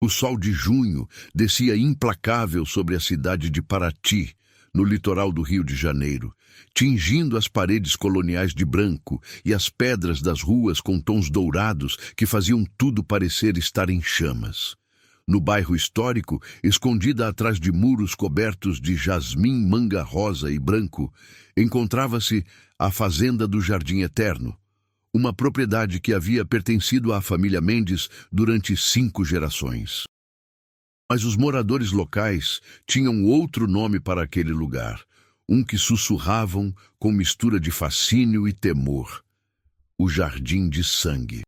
O sol de junho descia implacável sobre a cidade de Paraty, no litoral do Rio de Janeiro, tingindo as paredes coloniais de branco e as pedras das ruas com tons dourados que faziam tudo parecer estar em chamas. No bairro histórico, escondida atrás de muros cobertos de jasmim, manga rosa e branco, encontrava-se a Fazenda do Jardim Eterno, uma propriedade que havia pertencido à família Mendes durante 5 gerações. Mas os moradores locais tinham outro nome para aquele lugar, um que sussurravam com mistura de fascínio e temor: o Jardim de Sangue.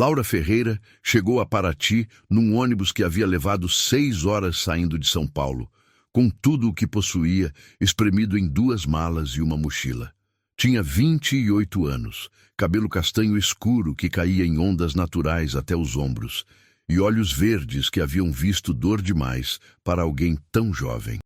Laura Ferreira chegou a Paraty num ônibus que havia levado 6 horas saindo de São Paulo, com tudo o que possuía espremido em 2 malas e uma mochila. Tinha 28 anos, cabelo castanho escuro que caía em ondas naturais até os ombros, e olhos verdes que haviam visto dor demais para alguém tão jovem.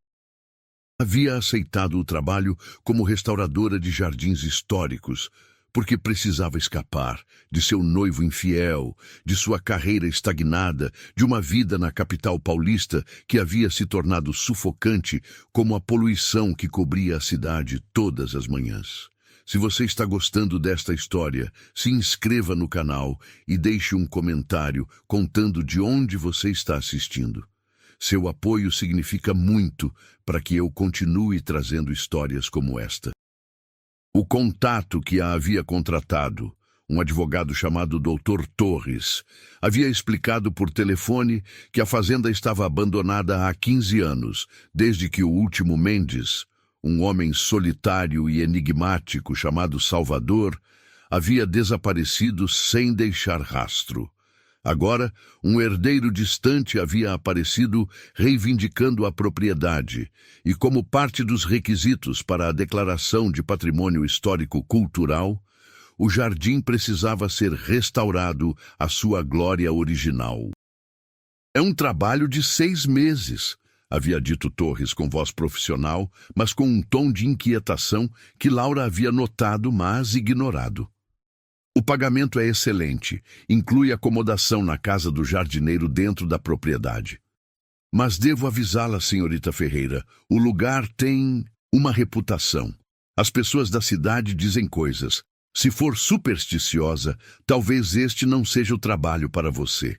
Havia aceitado o trabalho como restauradora de jardins históricos, porque precisava escapar de seu noivo infiel, de sua carreira estagnada, de uma vida na capital paulista que havia se tornado sufocante como a poluição que cobria a cidade todas as manhãs. Se você está gostando desta história, se inscreva no canal e deixe um comentário contando de onde você está assistindo. Seu apoio significa muito para que eu continue trazendo histórias como esta. O contato que a havia contratado, um advogado chamado Dr. Torres, havia explicado por telefone que a fazenda estava abandonada há 15 anos, desde que o último Mendes, um homem solitário e enigmático chamado Salvador, havia desaparecido sem deixar rastro. Agora, um herdeiro distante havia aparecido reivindicando a propriedade, e como parte dos requisitos para a declaração de patrimônio histórico-cultural, o jardim precisava ser restaurado à sua glória original. É um trabalho de 6 meses, havia dito Torres com voz profissional, mas com um tom de inquietação que Laura havia notado, mas ignorado. O pagamento é excelente, inclui acomodação na casa do jardineiro dentro da propriedade. Mas devo avisá-la, senhorita Ferreira, o lugar tem uma reputação. As pessoas da cidade dizem coisas. Se for supersticiosa, talvez este não seja o trabalho para você.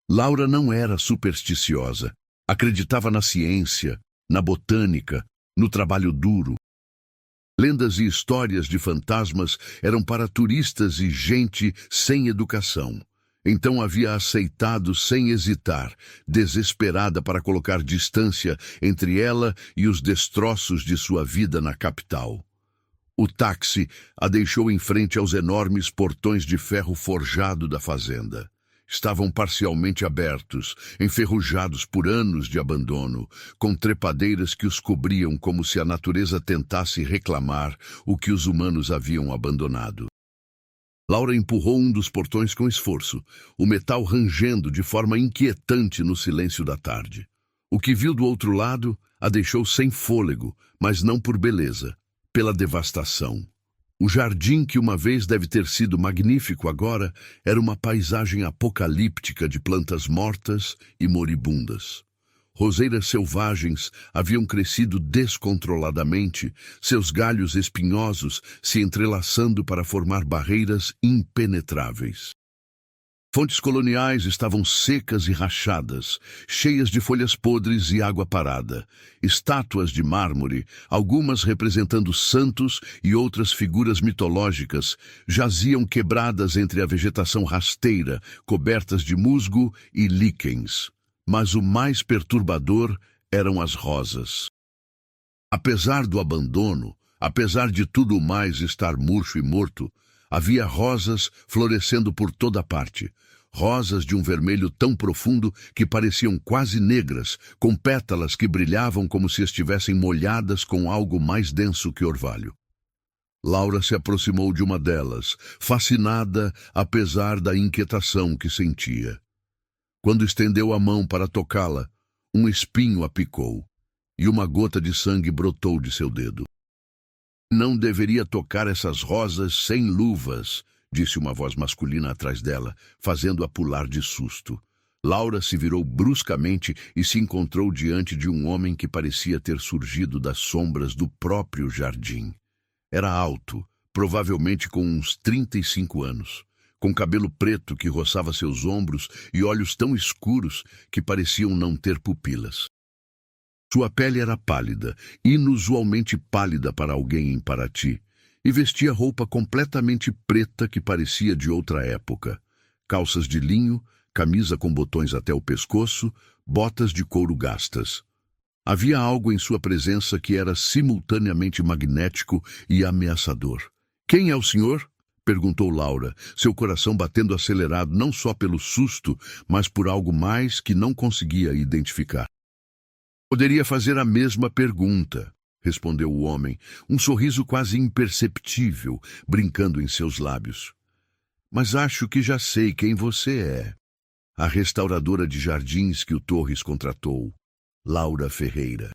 Laura não era supersticiosa. Acreditava na ciência, na botânica, no trabalho duro. Lendas e histórias de fantasmas eram para turistas e gente sem educação. Então havia aceitado sem hesitar, desesperada para colocar distância entre ela e os destroços de sua vida na capital. O táxi a deixou em frente aos enormes portões de ferro forjado da fazenda. Estavam parcialmente abertos, enferrujados por anos de abandono, com trepadeiras que os cobriam como se a natureza tentasse reclamar o que os humanos haviam abandonado. Laura empurrou um dos portões com esforço, o metal rangendo de forma inquietante no silêncio da tarde. O que viu do outro lado a deixou sem fôlego, mas não por beleza, pela devastação. O jardim, que uma vez deve ter sido magnífico agora, era uma paisagem apocalíptica de plantas mortas e moribundas. Roseiras selvagens haviam crescido descontroladamente, seus galhos espinhosos se entrelaçando para formar barreiras impenetráveis. Fontes coloniais estavam secas e rachadas, cheias de folhas podres e água parada. Estátuas de mármore, algumas representando santos e outras figuras mitológicas, jaziam quebradas entre a vegetação rasteira, cobertas de musgo e líquens. Mas o mais perturbador eram as rosas. Apesar do abandono, apesar de tudo mais estar murcho e morto, havia rosas florescendo por toda parte. Rosas de um vermelho tão profundo que pareciam quase negras, com pétalas que brilhavam como se estivessem molhadas com algo mais denso que orvalho. Laura se aproximou de uma delas, fascinada apesar da inquietação que sentia. Quando estendeu a mão para tocá-la, um espinho a picou, e uma gota de sangue brotou de seu dedo. Não deveria tocar essas rosas sem luvas, disse uma voz masculina atrás dela, fazendo-a pular de susto. Laura se virou bruscamente e se encontrou diante de um homem que parecia ter surgido das sombras do próprio jardim. Era alto, provavelmente com uns 35 anos, com cabelo preto que roçava seus ombros e olhos tão escuros que pareciam não ter pupilas. Sua pele era pálida, inusualmente pálida para alguém em Paraty, e vestia roupa completamente preta que parecia de outra época. Calças de linho, camisa com botões até o pescoço, botas de couro gastas. Havia algo em sua presença que era simultaneamente magnético e ameaçador. "Quem é o senhor?" perguntou Laura, seu coração batendo acelerado não só pelo susto, mas por algo mais que não conseguia identificar. "Poderia fazer a mesma pergunta", respondeu o homem, um sorriso quase imperceptível brincando em seus lábios. "Mas acho que já sei quem você é. A restauradora de jardins que o Torres contratou, Laura Ferreira."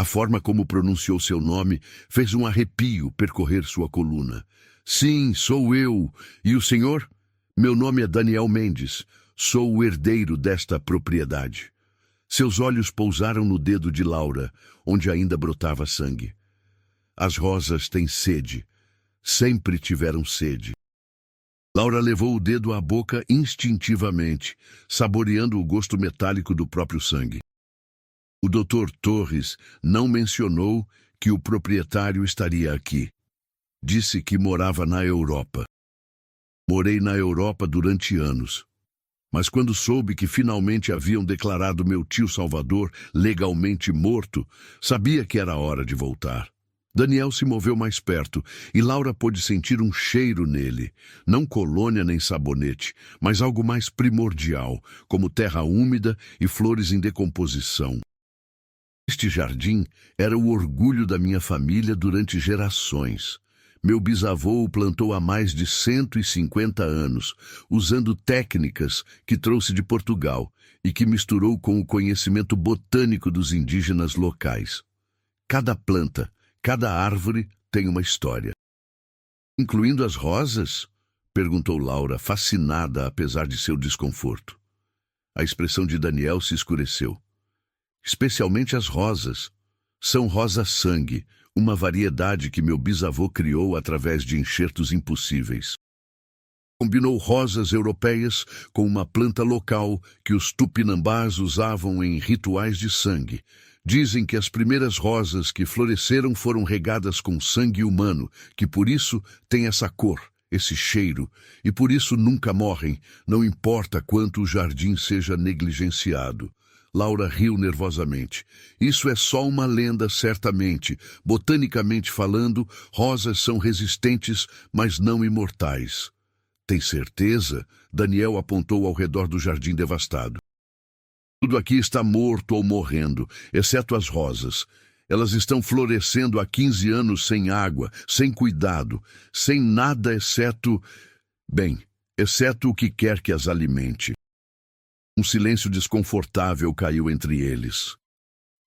A forma como pronunciou seu nome fez um arrepio percorrer sua coluna. "Sim, sou eu. E o senhor? Meu nome é Daniel Mendes. Sou o herdeiro desta propriedade." Seus olhos pousaram no dedo de Laura, onde ainda brotava sangue. "As rosas têm sede. Sempre tiveram sede." Laura levou o dedo à boca instintivamente, saboreando o gosto metálico do próprio sangue. "O Dr. Torres não mencionou que o proprietário estaria aqui. Disse que morava na Europa." "Morei na Europa durante anos. Mas quando soube que finalmente haviam declarado meu tio Salvador legalmente morto, sabia que era hora de voltar." Daniel se moveu mais perto e Laura pôde sentir um cheiro nele, não colônia nem sabonete, mas algo mais primordial, como terra úmida e flores em decomposição. Este jardim era o orgulho da minha família durante gerações. Meu bisavô o plantou há mais de 150 anos, usando técnicas que trouxe de Portugal e que misturou com o conhecimento botânico dos indígenas locais. Cada planta, cada árvore tem uma história. "Incluindo as rosas?" perguntou Laura, fascinada apesar de seu desconforto. A expressão de Daniel se escureceu. "Especialmente as rosas. São rosa-sangue, uma variedade que meu bisavô criou através de enxertos impossíveis. Combinou rosas europeias com uma planta local que os tupinambás usavam em rituais de sangue. Dizem que as primeiras rosas que floresceram foram regadas com sangue humano, que por isso tem essa cor, esse cheiro, e por isso nunca morrem, não importa quanto o jardim seja negligenciado." Laura riu nervosamente. "Isso é só uma lenda, certamente. Botanicamente falando, rosas são resistentes, mas não imortais." "Tem certeza?" Daniel apontou ao redor do jardim devastado. "Tudo aqui está morto ou morrendo, exceto as rosas. Elas estão florescendo há 15 anos sem água, sem cuidado, sem nada exceto o que quer que as alimente." Um silêncio desconfortável caiu entre eles.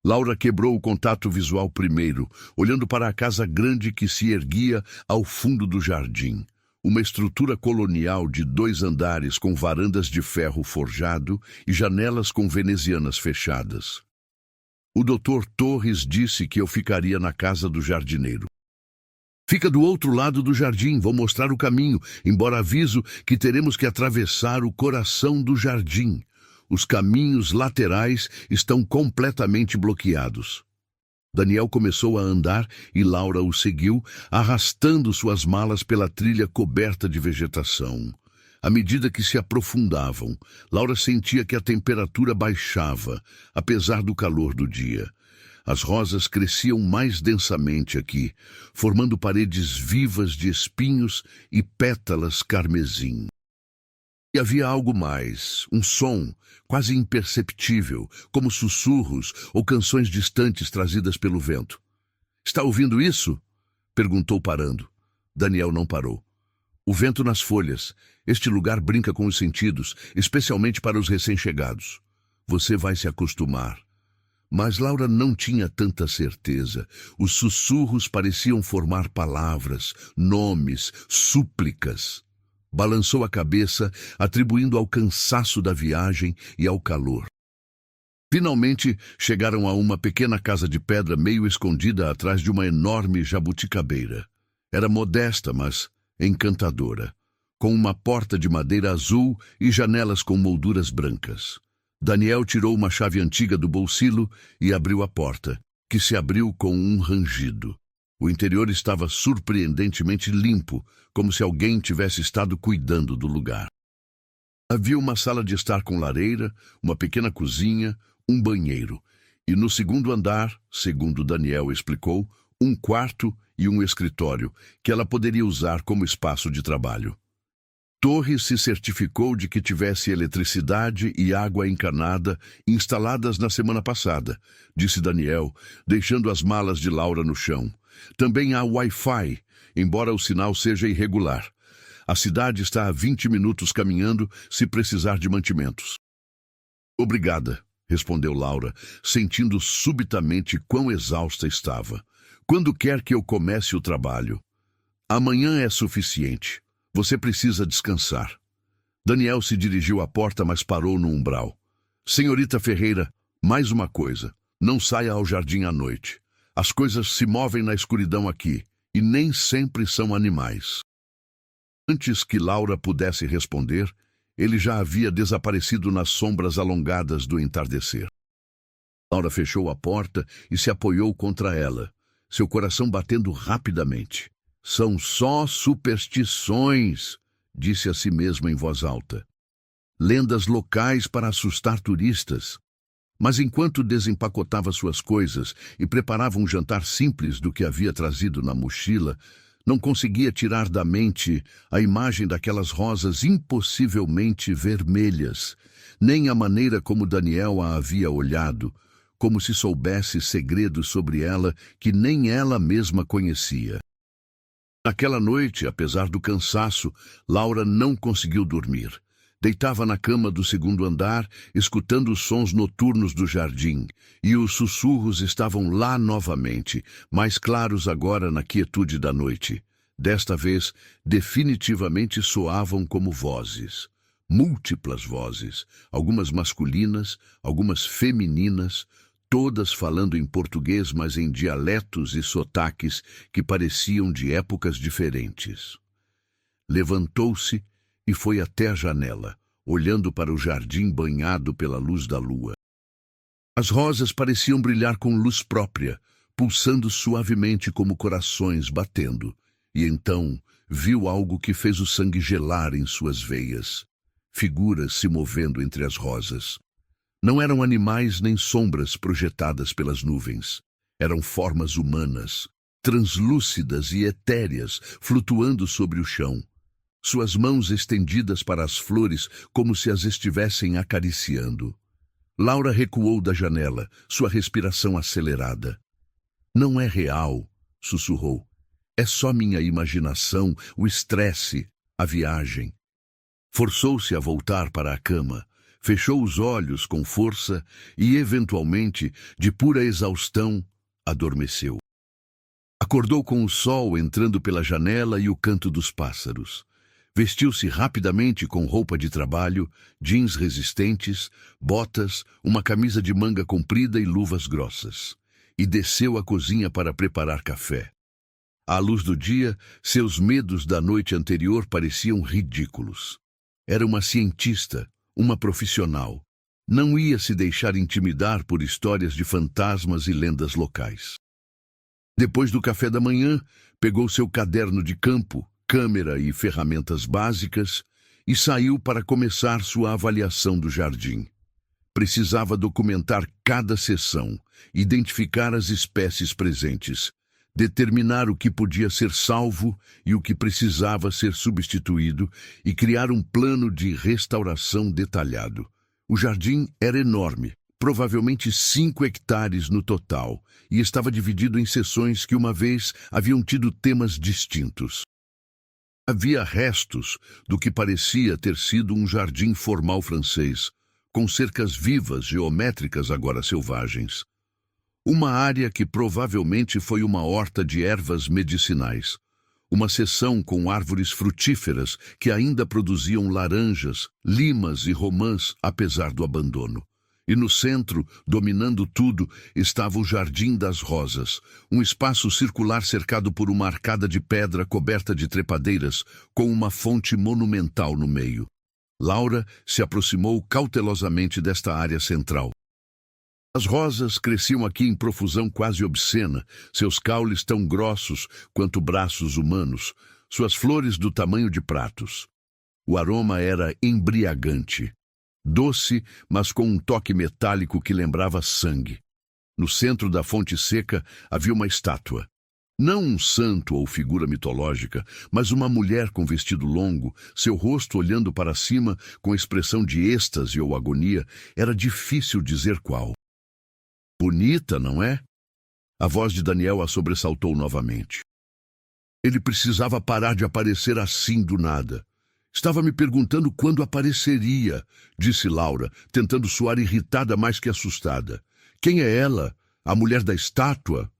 Laura quebrou o contato visual primeiro, olhando para a casa grande que se erguia ao fundo do jardim. Uma estrutura colonial de 2 andares com varandas de ferro forjado e janelas com venezianas fechadas. "O Dr. Torres disse que eu ficaria na casa do jardineiro." "Fica do outro lado do jardim, vou mostrar o caminho, embora aviso que teremos que atravessar o coração do jardim. Os caminhos laterais estão completamente bloqueados." Daniel começou a andar e Laura o seguiu, arrastando suas malas pela trilha coberta de vegetação. À medida que se aprofundavam, Laura sentia que a temperatura baixava, apesar do calor do dia. As rosas cresciam mais densamente aqui, formando paredes vivas de espinhos e pétalas carmesim. E havia algo mais, um som, quase imperceptível, como sussurros ou canções distantes trazidas pelo vento. "Está ouvindo isso?" perguntou parando. Daniel não parou. "O vento nas folhas. Este lugar brinca com os sentidos, especialmente para os recém-chegados. Você vai se acostumar." Mas Laura não tinha tanta certeza. Os sussurros pareciam formar palavras, nomes, súplicas. Balançou a cabeça, atribuindo ao cansaço da viagem e ao calor. Finalmente, chegaram a uma pequena casa de pedra meio escondida atrás de uma enorme jabuticabeira. Era modesta, mas encantadora, com uma porta de madeira azul e janelas com molduras brancas. Daniel tirou uma chave antiga do bolsillo e abriu a porta, que se abriu com um rangido. O interior estava surpreendentemente limpo, como se alguém tivesse estado cuidando do lugar. Havia uma sala de estar com lareira, uma pequena cozinha, um banheiro, e no segundo andar, segundo Daniel explicou, um quarto e um escritório, que ela poderia usar como espaço de trabalho. Torres se certificou de que tivesse eletricidade e água encanada instaladas na semana passada, disse Daniel, deixando as malas de Laura no chão. Também há Wi-Fi, embora o sinal seja irregular. A cidade está a 20 minutos caminhando se precisar de mantimentos. Obrigada, respondeu Laura, sentindo subitamente quão exausta estava. Quando quer que eu comece o trabalho? Amanhã é suficiente. Você precisa descansar. Daniel se dirigiu à porta, mas parou no umbral. Senhorita Ferreira, mais uma coisa. Não saia ao jardim à noite. As coisas se movem na escuridão aqui, e nem sempre são animais. Antes que Laura pudesse responder, ele já havia desaparecido nas sombras alongadas do entardecer. Laura fechou a porta e se apoiou contra ela, seu coração batendo rapidamente. São só superstições, disse a si mesma em voz alta. Lendas locais para assustar turistas. Mas enquanto desempacotava suas coisas e preparava um jantar simples do que havia trazido na mochila, não conseguia tirar da mente a imagem daquelas rosas impossivelmente vermelhas, nem a maneira como Daniel a havia olhado, como se soubesse segredos sobre ela que nem ela mesma conhecia. Naquela noite, apesar do cansaço, Laura não conseguiu dormir. Deitava na cama do segundo andar, escutando os sons noturnos do jardim, e os sussurros estavam lá novamente, mais claros agora na quietude da noite. Desta vez, definitivamente soavam como vozes. Múltiplas vozes, algumas masculinas, algumas femininas, todas falando em português, mas em dialetos e sotaques que pareciam de épocas diferentes. Levantou-se e foi até a janela, olhando para o jardim banhado pela luz da lua. As rosas pareciam brilhar com luz própria, pulsando suavemente como corações batendo, e então viu algo que fez o sangue gelar em suas veias. Figuras se movendo entre as rosas. Não eram animais nem sombras projetadas pelas nuvens. Eram formas humanas, translúcidas e etéreas, flutuando sobre o chão. Suas mãos estendidas para as flores como se as estivessem acariciando. Laura recuou da janela, sua respiração acelerada. Não é real, sussurrou. É só minha imaginação, o estresse, a viagem. Forçou-se a voltar para a cama, fechou os olhos com força e, eventualmente, de pura exaustão, adormeceu. Acordou com o sol entrando pela janela e o canto dos pássaros. Vestiu-se rapidamente com roupa de trabalho, jeans resistentes, botas, uma camisa de manga comprida e luvas grossas. E desceu à cozinha para preparar café. À luz do dia, seus medos da noite anterior pareciam ridículos. Era uma cientista, uma profissional. Não ia se deixar intimidar por histórias de fantasmas e lendas locais. Depois do café da manhã, pegou seu caderno de campo, câmera e ferramentas básicas e saiu para começar sua avaliação do jardim. Precisava documentar cada seção, identificar as espécies presentes, determinar o que podia ser salvo e o que precisava ser substituído e criar um plano de restauração detalhado. O jardim era enorme, provavelmente 5 hectares no total, e estava dividido em seções que uma vez haviam tido temas distintos. Havia restos do que parecia ter sido um jardim formal francês, com cercas vivas geométricas agora selvagens. Uma área que provavelmente foi uma horta de ervas medicinais, Uma seção com árvores frutíferas que ainda produziam laranjas, limas e romãs, apesar do abandono. E no centro, dominando tudo, estava o Jardim das Rosas, um espaço circular cercado por uma arcada de pedra coberta de trepadeiras, com uma fonte monumental no meio. Laura se aproximou cautelosamente desta área central. As rosas cresciam aqui em profusão quase obscena, seus caules tão grossos quanto braços humanos, suas flores do tamanho de pratos. O aroma era embriagante, doce, mas com um toque metálico que lembrava sangue. No centro da fonte seca havia uma estátua. Não um santo ou figura mitológica, mas uma mulher com vestido longo, seu rosto olhando para cima com expressão de êxtase ou agonia, era difícil dizer qual. Bonita, não é? A voz de Daniel a sobressaltou novamente. Ele precisava parar de aparecer assim do nada. Estava me perguntando quando apareceria, disse Laura, tentando soar irritada mais que assustada. Quem é ela? A mulher da estátua?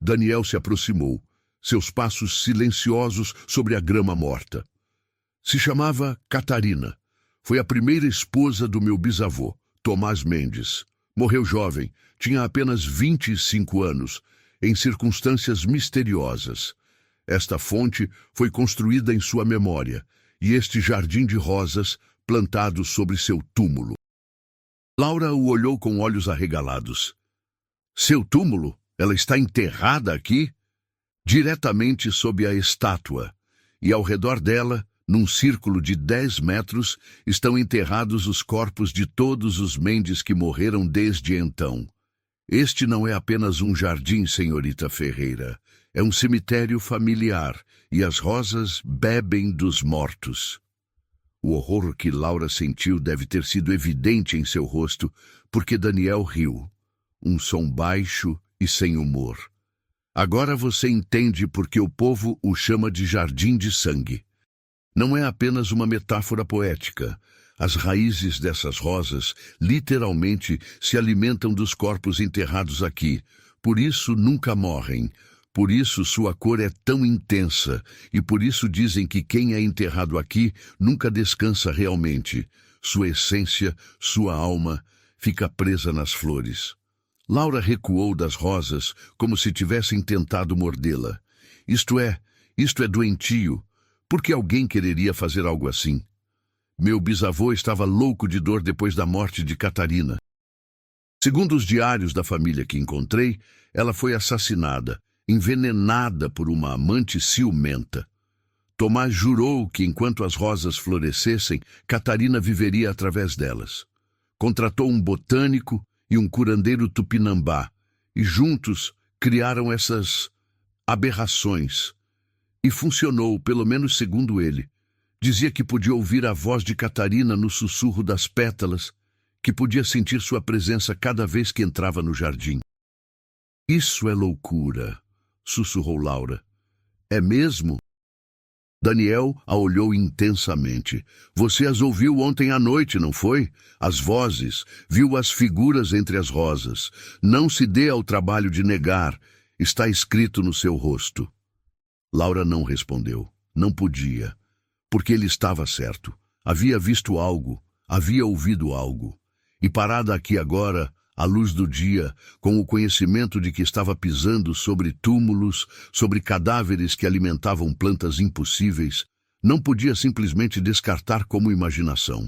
Daniel se aproximou, seus passos silenciosos sobre a grama morta. Se chamava Catarina. Foi a primeira esposa do meu bisavô, Tomás Mendes. Morreu jovem, tinha apenas 25 anos, em circunstâncias misteriosas. Esta fonte foi construída em sua memória, e este jardim de rosas plantado sobre seu túmulo. Laura o olhou com olhos arregalados. Seu túmulo? Ela está enterrada aqui? Diretamente sob a estátua, e ao redor dela, num círculo de 10 metros, estão enterrados os corpos de todos os Mendes que morreram desde então. Este não é apenas um jardim, senhorita Ferreira. É um cemitério familiar, e as rosas bebem dos mortos. O horror que Laura sentiu deve ter sido evidente em seu rosto, porque Daniel riu. Um som baixo e sem humor. Agora você entende por que o povo o chama de Jardim de Sangue. Não é apenas uma metáfora poética. As raízes dessas rosas literalmente se alimentam dos corpos enterrados aqui. Por isso nunca morrem. Por isso sua cor é tão intensa. E por isso dizem que quem é enterrado aqui nunca descansa realmente. Sua essência, sua alma, fica presa nas flores. Laura recuou das rosas como se tivessem tentado mordê-la. Isto é doentio. Por que alguém quereria fazer algo assim? Meu bisavô estava louco de dor depois da morte de Catarina. Segundo os diários da família que encontrei, ela foi assassinada, envenenada por uma amante ciumenta. Tomás jurou que enquanto as rosas florescessem, Catarina viveria através delas. Contratou um botânico e um curandeiro tupinambá, e juntos criaram essas aberrações. E funcionou, pelo menos segundo ele. Dizia que podia ouvir a voz de Catarina no sussurro das pétalas, que podia sentir sua presença cada vez que entrava no jardim. Isso é loucura, sussurrou Laura. É mesmo? Daniel a olhou intensamente. Você as ouviu ontem à noite, não foi? As vozes, viu as figuras entre as rosas. Não se dê ao trabalho de negar. Está escrito no seu rosto. Laura não respondeu. Não podia. Porque ele estava certo. Havia visto algo, havia ouvido algo. E parada aqui agora, à luz do dia, com o conhecimento de que estava pisando sobre túmulos, sobre cadáveres que alimentavam plantas impossíveis, não podia simplesmente descartar como imaginação.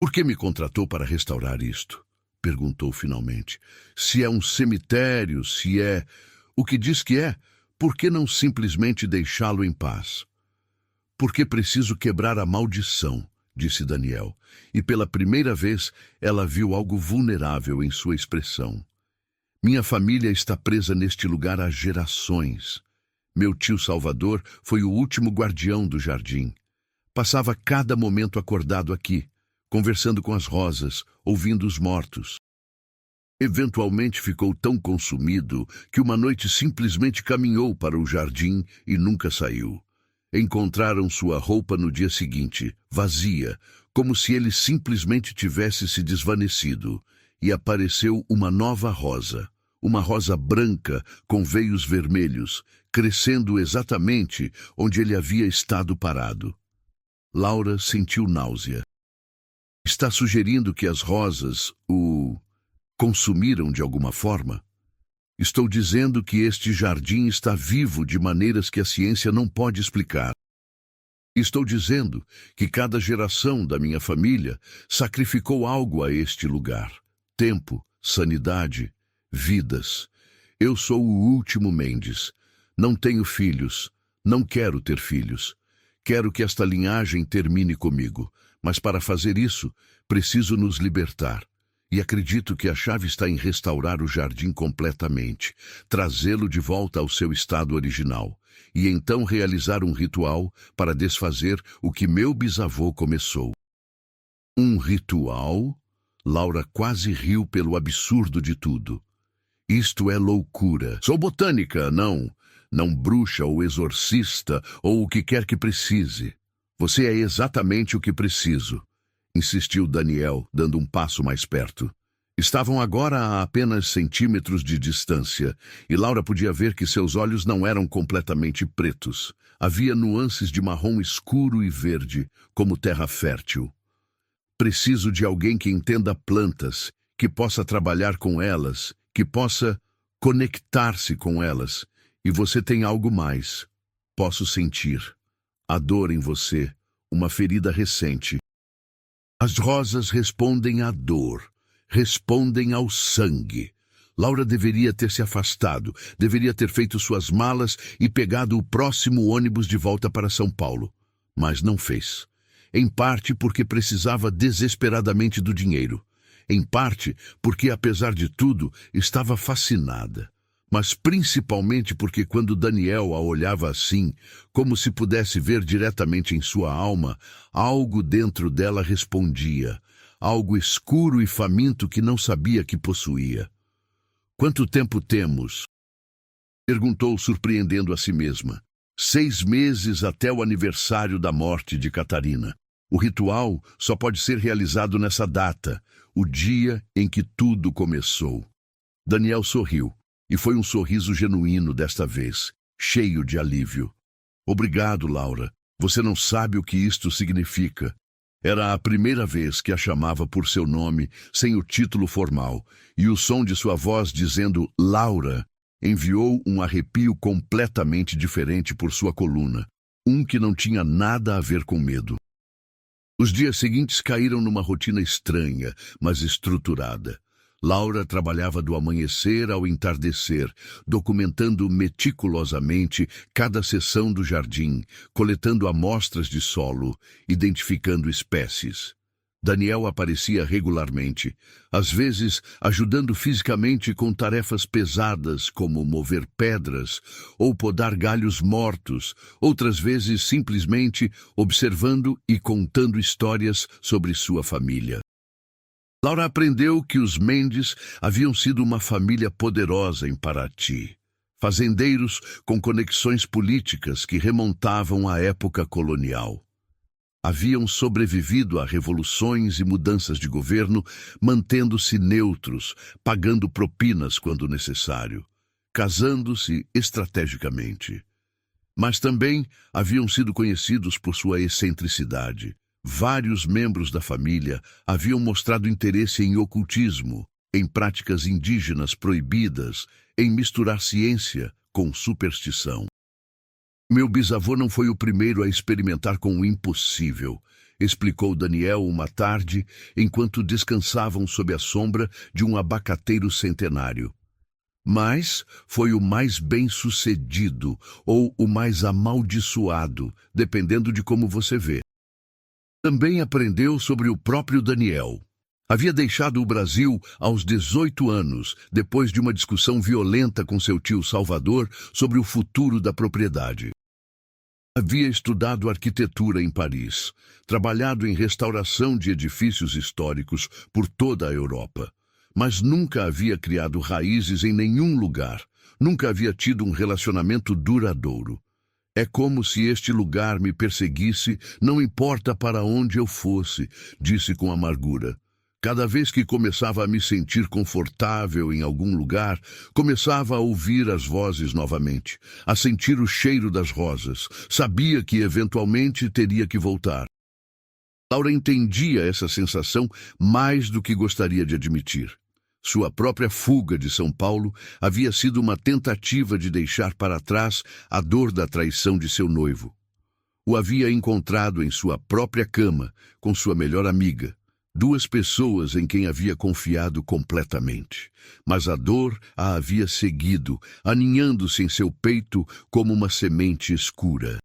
Por que me contratou para restaurar isto? Perguntou finalmente. Se é um cemitério, se é o que diz que é, por que não simplesmente deixá-lo em paz? Porque preciso quebrar a maldição, disse Daniel, e pela primeira vez ela viu algo vulnerável em sua expressão. Minha família está presa neste lugar há gerações. Meu tio Salvador foi o último guardião do jardim. Passava cada momento acordado aqui, conversando com as rosas, ouvindo os mortos. Eventualmente ficou tão consumido que uma noite simplesmente caminhou para o jardim e nunca saiu. Encontraram sua roupa no dia seguinte, vazia, como se ele simplesmente tivesse se desvanecido, e apareceu uma nova rosa, uma rosa branca com veios vermelhos, crescendo exatamente onde ele havia estado parado. Laura sentiu náusea. Está sugerindo que as rosas o consumiram de alguma forma? Estou dizendo que este jardim está vivo de maneiras que a ciência não pode explicar. Estou dizendo que cada geração da minha família sacrificou algo a este lugar. Tempo, sanidade, vidas. Eu sou o último Mendes. Não tenho filhos. Não quero ter filhos. Quero que esta linhagem termine comigo. Mas para fazer isso, preciso nos libertar. E acredito que a chave está em restaurar o jardim completamente, trazê-lo de volta ao seu estado original, e então realizar um ritual para desfazer o que meu bisavô começou. Um ritual? Laura quase riu pelo absurdo de tudo. Isto é loucura. Sou botânica, não bruxa ou exorcista ou o que quer que precise. Você é exatamente o que preciso, insistiu Daniel, dando um passo mais perto. Estavam agora a apenas centímetros de distância, e Laura podia ver que seus olhos não eram completamente pretos. Havia nuances de marrom escuro e verde, como terra fértil. Preciso de alguém que entenda plantas, que possa trabalhar com elas, que possa conectar-se com elas. E você tem algo mais. Posso sentir a dor em você, uma ferida recente. As rosas respondem à dor, respondem ao sangue. Laura deveria ter se afastado, deveria ter feito suas malas e pegado o próximo ônibus de volta para São Paulo. Mas não fez. Em parte porque precisava desesperadamente do dinheiro. Em parte porque, apesar de tudo, estava fascinada. Mas principalmente porque quando Daniel a olhava assim, como se pudesse ver diretamente em sua alma, algo dentro dela respondia, algo escuro e faminto que não sabia que possuía. Quanto tempo temos? Perguntou, surpreendendo a si mesma. 6 meses até o aniversário da morte de Catarina. O ritual só pode ser realizado nessa data, o dia em que tudo começou. Daniel sorriu. E foi um sorriso genuíno desta vez, cheio de alívio. Obrigado, Laura. Você não sabe o que isto significa. Era a primeira vez que a chamava por seu nome, sem o título formal, e o som de sua voz dizendo Laura enviou um arrepio completamente diferente por sua coluna, um que não tinha nada a ver com medo. Os dias seguintes caíram numa rotina estranha, mas estruturada. Laura trabalhava do amanhecer ao entardecer, documentando meticulosamente cada seção do jardim, coletando amostras de solo, identificando espécies. Daniel aparecia regularmente, às vezes ajudando fisicamente com tarefas pesadas como mover pedras ou podar galhos mortos, outras vezes simplesmente observando e contando histórias sobre sua família. Laura aprendeu que os Mendes haviam sido uma família poderosa em Paraty, fazendeiros com conexões políticas que remontavam à época colonial. Haviam sobrevivido a revoluções e mudanças de governo, mantendo-se neutros, pagando propinas quando necessário, casando-se estrategicamente. Mas também haviam sido conhecidos por sua excentricidade. Vários membros da família haviam mostrado interesse em ocultismo, em práticas indígenas proibidas, em misturar ciência com superstição. Meu bisavô não foi o primeiro a experimentar com o impossível, explicou Daniel uma tarde, enquanto descansavam sob a sombra de um abacateiro centenário. Mas foi o mais bem-sucedido ou o mais amaldiçoado, dependendo de como você vê. Também aprendeu sobre o próprio Daniel. Havia deixado o Brasil aos 18 anos, depois de uma discussão violenta com seu tio Salvador sobre o futuro da propriedade. Havia estudado arquitetura em Paris, trabalhado em restauração de edifícios históricos por toda a Europa, mas nunca havia criado raízes em nenhum lugar, nunca havia tido um relacionamento duradouro. É como se este lugar me perseguisse, não importa para onde eu fosse, disse com amargura. Cada vez que começava a me sentir confortável em algum lugar, começava a ouvir as vozes novamente, a sentir o cheiro das rosas. Sabia que eventualmente teria que voltar. Laura entendia essa sensação mais do que gostaria de admitir. Sua própria fuga de São Paulo havia sido uma tentativa de deixar para trás a dor da traição de seu noivo. O havia encontrado em sua própria cama, com sua melhor amiga, duas pessoas em quem havia confiado completamente. Mas a dor a havia seguido, aninhando-se em seu peito como uma semente escura.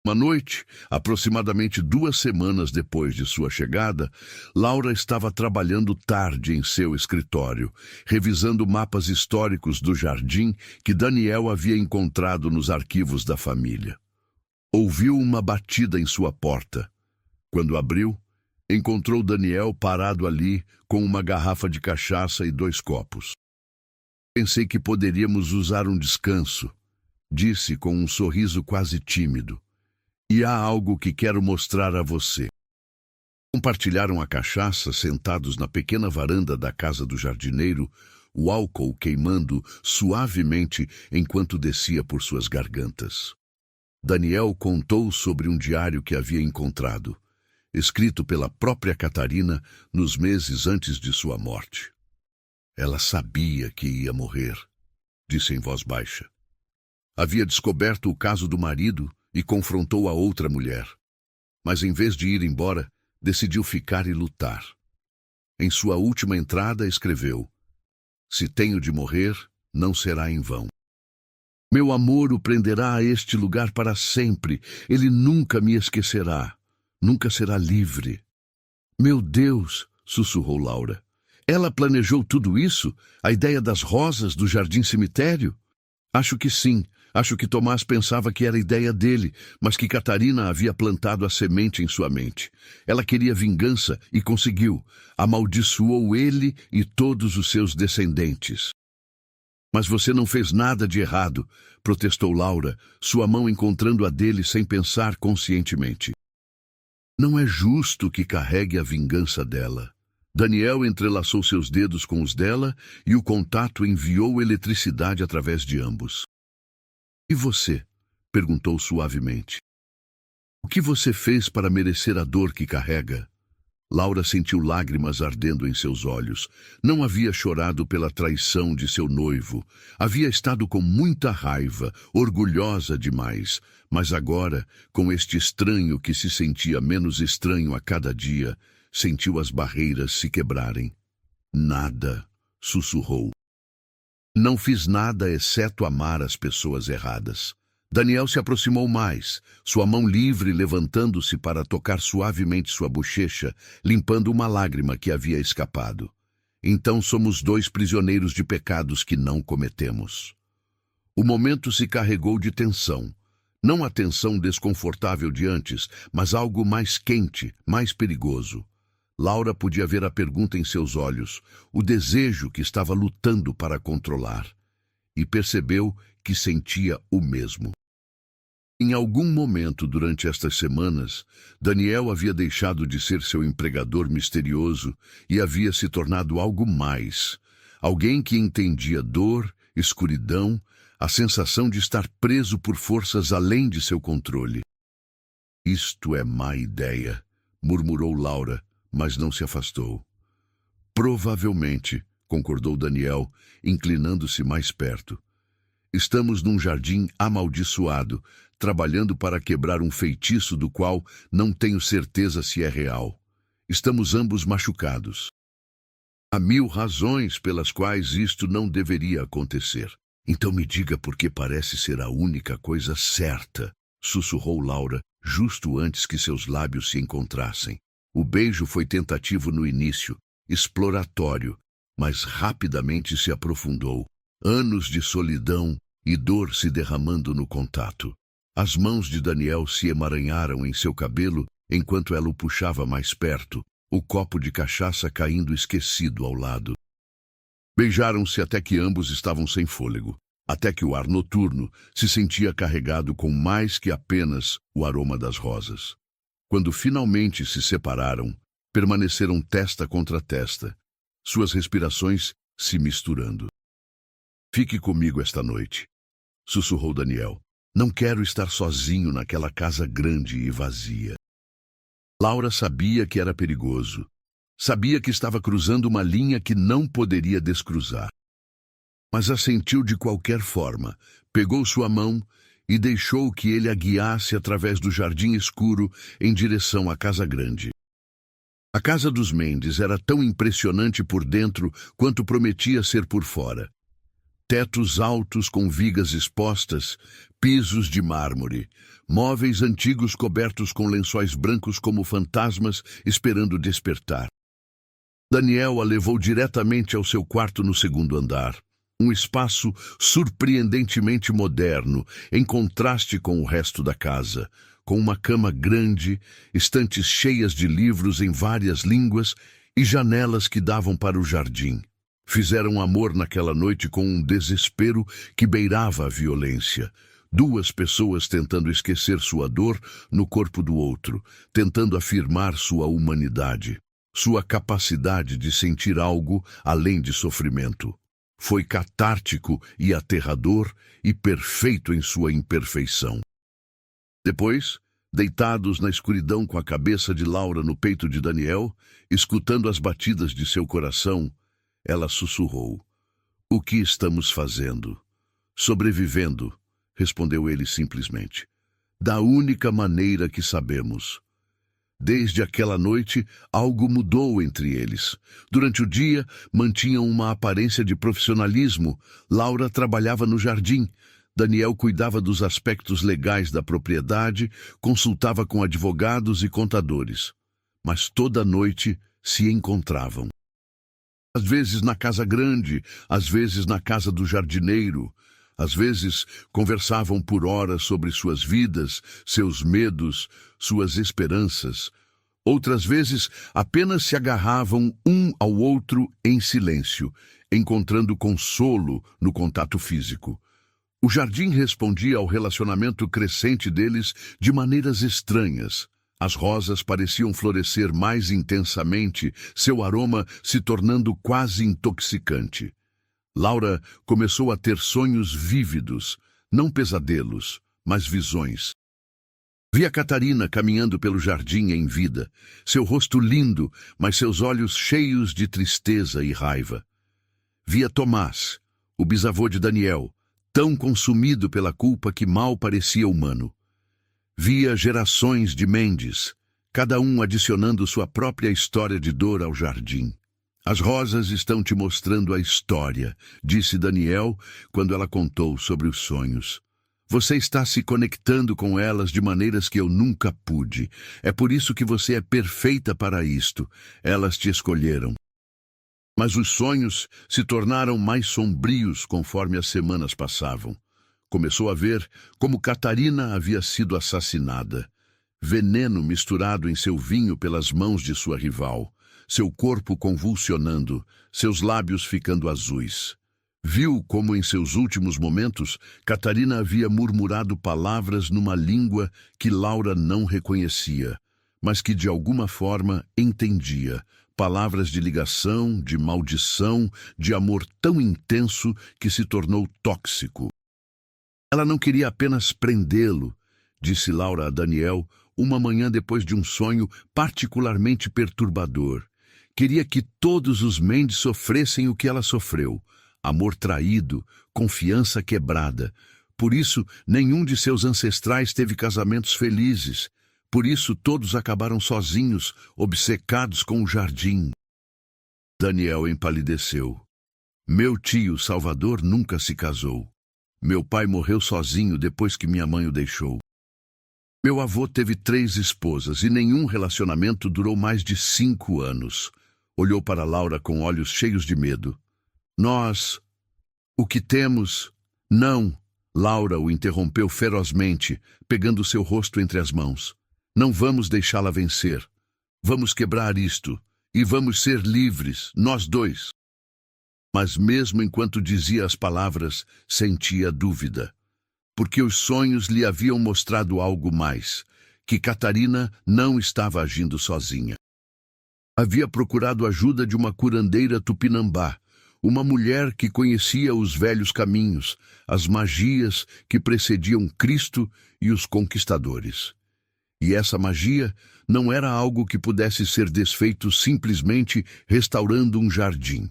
Uma noite, aproximadamente 2 semanas depois de sua chegada, Laura estava trabalhando tarde em seu escritório, revisando mapas históricos do jardim que Daniel havia encontrado nos arquivos da família. Ouviu uma batida em sua porta. Quando abriu, encontrou Daniel parado ali com uma garrafa de cachaça e 2 copos. Pensei que poderíamos usar um descanso, disse com um sorriso quase tímido. E há algo que quero mostrar a você. Compartilharam a cachaça sentados na pequena varanda da casa do jardineiro, o álcool queimando suavemente enquanto descia por suas gargantas. Daniel contou sobre um diário que havia encontrado, escrito pela própria Catarina nos meses antes de sua morte. Ela sabia que ia morrer, disse em voz baixa. Havia descoberto o caso do marido e confrontou a outra mulher. Mas em vez de ir embora, decidiu ficar e lutar. Em sua última entrada escreveu: "Se tenho de morrer, não será em vão. Meu amor o prenderá a este lugar para sempre. Ele nunca me esquecerá. Nunca será livre." "Meu Deus!" sussurrou Laura. "Ela planejou tudo isso? A ideia das rosas do jardim-cemitério?" "Acho que sim. Acho que Tomás pensava que era ideia dele, mas que Catarina havia plantado a semente em sua mente. Ela queria vingança e conseguiu. Amaldiçoou ele e todos os seus descendentes." "Mas você não fez nada de errado", protestou Laura, sua mão encontrando a dele sem pensar conscientemente. "Não é justo que carregue a vingança dela." Daniel entrelaçou seus dedos com os dela e o contato enviou eletricidade através de ambos. "E você?" perguntou suavemente. "O que você fez para merecer a dor que carrega?" Laura sentiu lágrimas ardendo em seus olhos. Não havia chorado pela traição de seu noivo. Havia estado com muita raiva, orgulhosa demais. Mas agora, com este estranho que se sentia menos estranho a cada dia, sentiu as barreiras se quebrarem. "Nada", sussurrou. "Não fiz nada exceto amar as pessoas erradas." Daniel se aproximou mais, sua mão livre levantando-se para tocar suavemente sua bochecha, limpando uma lágrima que havia escapado. "Então somos 2 prisioneiros de pecados que não cometemos." O momento se carregou de tensão. Não a tensão desconfortável de antes, mas algo mais quente, mais perigoso. Laura podia ver a pergunta em seus olhos, o desejo que estava lutando para controlar. E percebeu que sentia o mesmo. Em algum momento durante estas semanas, Daniel havia deixado de ser seu empregador misterioso e havia se tornado algo mais. Alguém que entendia dor, escuridão, a sensação de estar preso por forças além de seu controle. "Isto é má ideia", murmurou Laura, mas não se afastou. "Provavelmente", concordou Daniel, inclinando-se mais perto. "Estamos num jardim amaldiçoado, trabalhando para quebrar um feitiço do qual não tenho certeza se é real. Estamos ambos machucados. Há 1000 razões pelas quais isto não deveria acontecer. Então me diga por que parece ser a única coisa certa", sussurrou Laura, justo antes que seus lábios se encontrassem. O beijo foi tentativo no início, exploratório, mas rapidamente se aprofundou. Anos de solidão e dor se derramando no contato. As mãos de Daniel se emaranharam em seu cabelo enquanto ela o puxava mais perto, o copo de cachaça caindo esquecido ao lado. Beijaram-se até que ambos estavam sem fôlego, até que o ar noturno se sentia carregado com mais que apenas o aroma das rosas. Quando finalmente se separaram, permaneceram testa contra testa, suas respirações se misturando. Fique comigo esta noite, sussurrou Daniel. Não quero estar sozinho naquela casa grande e vazia. Laura sabia que era perigoso. Sabia que estava cruzando uma linha que não poderia descruzar. Mas assentiu de qualquer forma, pegou sua mão e deixou que ele a guiasse através do jardim escuro em direção à casa grande. A casa dos Mendes era tão impressionante por dentro quanto prometia ser por fora. Tetos altos com vigas expostas, pisos de mármore, móveis antigos cobertos com lençóis brancos como fantasmas esperando despertar. Daniel a levou diretamente ao seu quarto no segundo andar, um espaço surpreendentemente moderno, em contraste com o resto da casa, com uma cama grande, estantes cheias de livros em várias línguas e janelas que davam para o jardim. Fizeram amor naquela noite com um desespero que beirava a violência. Duas pessoas tentando esquecer sua dor no corpo do outro, tentando afirmar sua humanidade, sua capacidade de sentir algo além de sofrimento. Foi catártico e aterrador e perfeito em sua imperfeição. Depois, deitados na escuridão com a cabeça de Laura no peito de Daniel, escutando as batidas de seu coração, ela sussurrou. O que estamos fazendo? Sobrevivendo, respondeu ele simplesmente. Da única maneira que sabemos. Desde aquela noite, algo mudou entre eles. Durante o dia, mantinham uma aparência de profissionalismo. Laura trabalhava no jardim. Daniel cuidava dos aspectos legais da propriedade, consultava com advogados e contadores. Mas toda noite se encontravam. Às vezes na casa grande, às vezes na casa do jardineiro. Às vezes conversavam por horas sobre suas vidas, seus medos, suas esperanças. Outras vezes apenas se agarravam um ao outro em silêncio, encontrando consolo no contato físico. O jardim respondia ao relacionamento crescente deles de maneiras estranhas. As rosas pareciam florescer mais intensamente, seu aroma se tornando quase intoxicante. Laura começou a ter sonhos vívidos, não pesadelos, mas visões. Via Catarina caminhando pelo jardim em vida, seu rosto lindo, mas seus olhos cheios de tristeza e raiva. Via Tomás, o bisavô de Daniel, tão consumido pela culpa que mal parecia humano. Via gerações de Mendes, cada um adicionando sua própria história de dor ao jardim. As rosas estão te mostrando a história, disse Daniel quando ela contou sobre os sonhos. Você está se conectando com elas de maneiras que eu nunca pude. É por isso que você é perfeita para isto. Elas te escolheram. Mas os sonhos se tornaram mais sombrios conforme as semanas passavam. Começou a ver como Catarina havia sido assassinada. Veneno misturado em seu vinho pelas mãos de sua rival. Seu corpo convulsionando, seus lábios ficando azuis. Viu como em seus últimos momentos Catarina havia murmurado palavras numa língua que Laura não reconhecia, mas que de alguma forma entendia. Palavras de ligação, de maldição, de amor tão intenso que se tornou tóxico. Ela não queria apenas prendê-lo, disse Laura a Daniel, uma manhã depois de um sonho particularmente perturbador. Queria que todos os Mendes sofressem o que ela sofreu. Amor traído, confiança quebrada. Por isso, nenhum de seus ancestrais teve casamentos felizes. Por isso, todos acabaram sozinhos, obcecados com o jardim. Daniel empalideceu. Meu tio Salvador nunca se casou. Meu pai morreu sozinho depois que minha mãe o deixou. Meu avô teve 3 esposas e nenhum relacionamento durou mais de 5 anos. Olhou para Laura com olhos cheios de medo. Nós, o que temos? Não, Laura o interrompeu ferozmente, pegando seu rosto entre as mãos. Não vamos deixá-la vencer. Vamos quebrar isto e vamos ser livres, nós dois. Mas mesmo enquanto dizia as palavras, sentia dúvida, porque os sonhos lhe haviam mostrado algo mais, que Catarina não estava agindo sozinha. Havia procurado ajuda de uma curandeira tupinambá, uma mulher que conhecia os velhos caminhos, as magias que precediam Cristo e os conquistadores. E essa magia não era algo que pudesse ser desfeito simplesmente restaurando um jardim.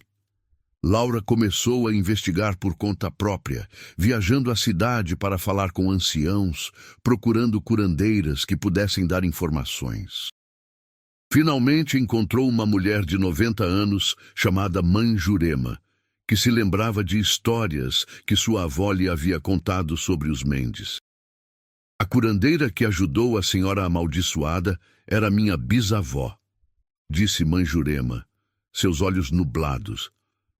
Laura começou a investigar por conta própria, viajando à cidade para falar com anciãos, procurando curandeiras que pudessem dar informações. Finalmente encontrou uma mulher de 90 anos chamada Mãe Jurema, que se lembrava de histórias que sua avó lhe havia contado sobre os Mendes. A curandeira que ajudou a senhora amaldiçoada era minha bisavó, disse Mãe Jurema, seus olhos nublados,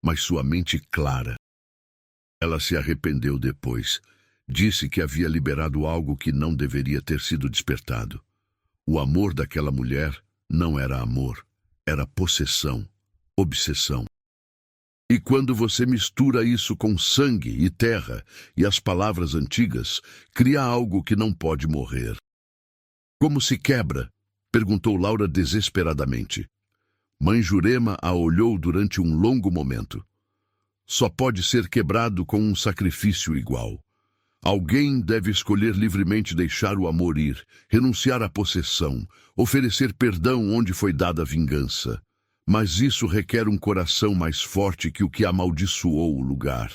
mas sua mente clara. Ela se arrependeu depois. Disse que havia liberado algo que não deveria ter sido despertado. O amor daquela mulher não era amor, era possessão, obsessão. E quando você mistura isso com sangue e terra e as palavras antigas, cria algo que não pode morrer. Como se quebra? Perguntou Laura desesperadamente. Mãe Jurema a olhou durante um longo momento. Só pode ser quebrado com um sacrifício igual. Alguém deve escolher livremente deixar o amor ir, renunciar à possessão, oferecer perdão onde foi dada a vingança. Mas isso requer um coração mais forte que o que amaldiçoou o lugar.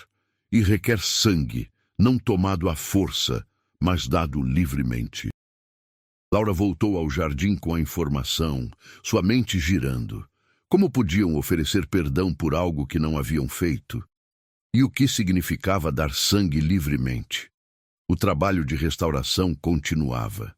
E requer sangue, não tomado à força, mas dado livremente. Laura voltou ao jardim com a informação, sua mente girando. Como podiam oferecer perdão por algo que não haviam feito? E o que significava dar sangue livremente? O trabalho de restauração continuava.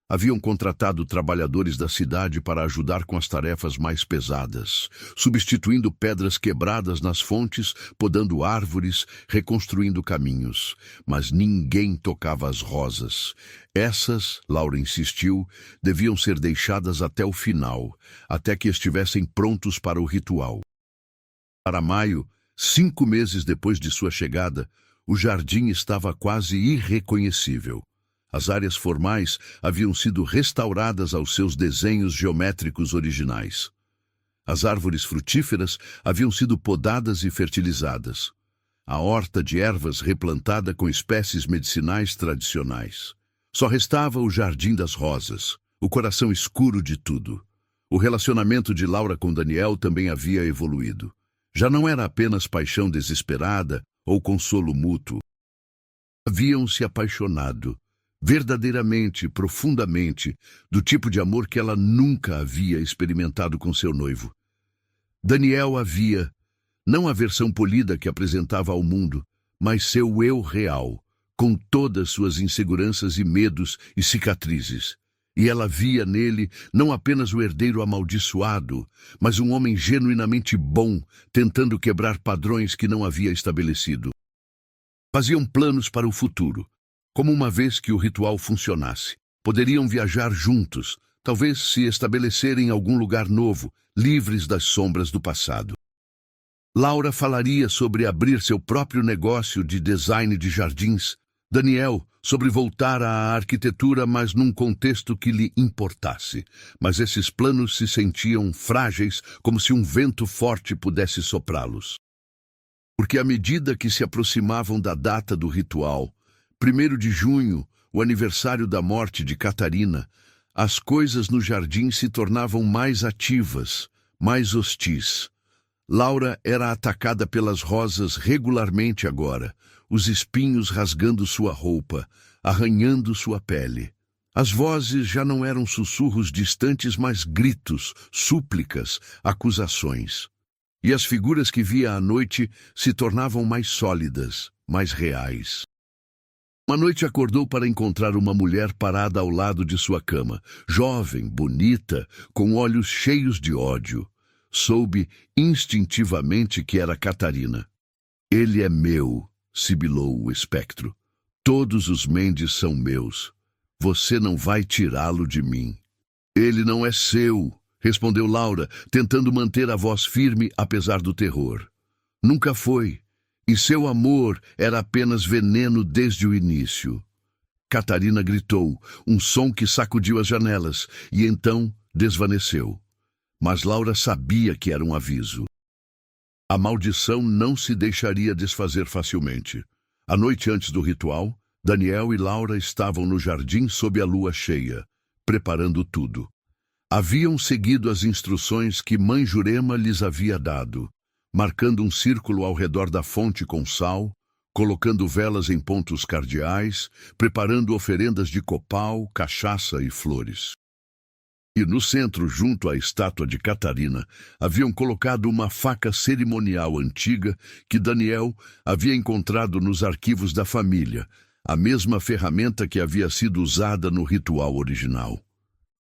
Haviam contratado trabalhadores da cidade para ajudar com as tarefas mais pesadas, substituindo pedras quebradas nas fontes, podando árvores, reconstruindo caminhos. Mas ninguém tocava as rosas. Essas, Laura insistiu, deviam ser deixadas até o final, até que estivessem prontos para o ritual. Para maio, 5 meses depois de sua chegada, o jardim estava quase irreconhecível. As áreas formais haviam sido restauradas aos seus desenhos geométricos originais. As árvores frutíferas haviam sido podadas e fertilizadas. A horta de ervas replantada com espécies medicinais tradicionais. Só restava o jardim das rosas, o coração escuro de tudo. O relacionamento de Laura com Daniel também havia evoluído. Já não era apenas paixão desesperada ou consolo mútuo. Haviam se apaixonado, verdadeiramente, profundamente, do tipo de amor que ela nunca havia experimentado com seu noivo. Daniel havia, não a versão polida que apresentava ao mundo, mas seu eu real, com todas suas inseguranças e medos e cicatrizes. E ela via nele não apenas o herdeiro amaldiçoado, mas um homem genuinamente bom, tentando quebrar padrões que não havia estabelecido. Faziam planos para o futuro, como uma vez que o ritual funcionasse. Poderiam viajar juntos, talvez se estabelecer em algum lugar novo, livres das sombras do passado. Laura falaria sobre abrir seu próprio negócio de design de jardins. Daniel, sobre voltar à arquitetura, mas num contexto que lhe importasse. Mas esses planos se sentiam frágeis, como se um vento forte pudesse soprá-los. Porque à medida que se aproximavam da data do ritual, 1º de junho, o aniversário da morte de Catarina, as coisas no jardim se tornavam mais ativas, mais hostis. Laura era atacada pelas rosas regularmente agora, os espinhos rasgando sua roupa, arranhando sua pele. As vozes já não eram sussurros distantes, mas gritos, súplicas, acusações. E as figuras que via à noite se tornavam mais sólidas, mais reais. Uma noite acordou para encontrar uma mulher parada ao lado de sua cama, jovem, bonita, com olhos cheios de ódio. Soube instintivamente que era Catarina. Ele é meu, sibilou o espectro. Todos os Mendes são meus. Você não vai tirá-lo de mim. Ele não é seu, respondeu Laura, tentando manter a voz firme apesar do terror. Nunca foi. E seu amor era apenas veneno desde o início. Catarina gritou, um som que sacudiu as janelas, e então desvaneceu. Mas Laura sabia que era um aviso. A maldição não se deixaria desfazer facilmente. A noite antes do ritual, Daniel e Laura estavam no jardim sob a lua cheia, preparando tudo. Haviam seguido as instruções que Mãe Jurema lhes havia dado, marcando um círculo ao redor da fonte com sal, colocando velas em pontos cardeais, preparando oferendas de copal, cachaça e flores. E no centro, junto à estátua de Catarina, haviam colocado uma faca cerimonial antiga que Daniel havia encontrado nos arquivos da família, a mesma ferramenta que havia sido usada no ritual original.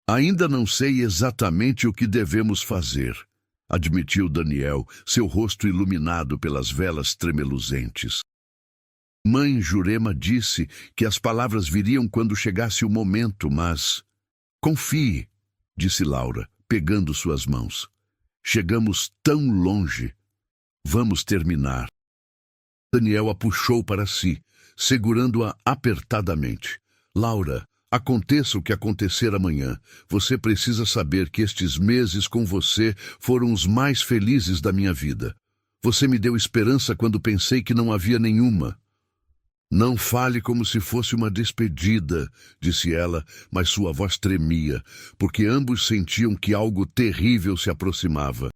Ainda não sei exatamente o que devemos fazer, admitiu Daniel, seu rosto iluminado pelas velas tremeluzentes. Mãe Jurema disse que as palavras viriam quando chegasse o momento, mas... Confie, disse Laura, pegando suas mãos. Chegamos tão longe. Vamos terminar. Daniel a puxou para si, segurando-a apertadamente. Laura, aconteça o que acontecer amanhã, você precisa saber que estes meses com você foram os mais felizes da minha vida. Você me deu esperança quando pensei que não havia nenhuma. Não fale como se fosse uma despedida, disse ela, mas sua voz tremia, porque ambos sentiam que algo terrível se aproximava.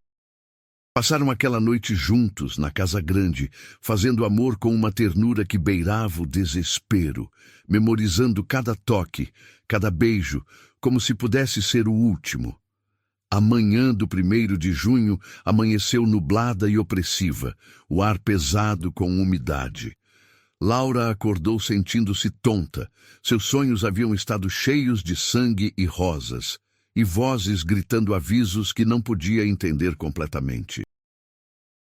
Passaram aquela noite juntos, na casa grande, fazendo amor com uma ternura que beirava o desespero, memorizando cada toque, cada beijo, como se pudesse ser o último. A manhã do 1º de junho amanheceu nublada e opressiva, o ar pesado com umidade. Laura acordou sentindo-se tonta. Seus sonhos haviam estado cheios de sangue e rosas, e vozes gritando avisos que não podia entender completamente.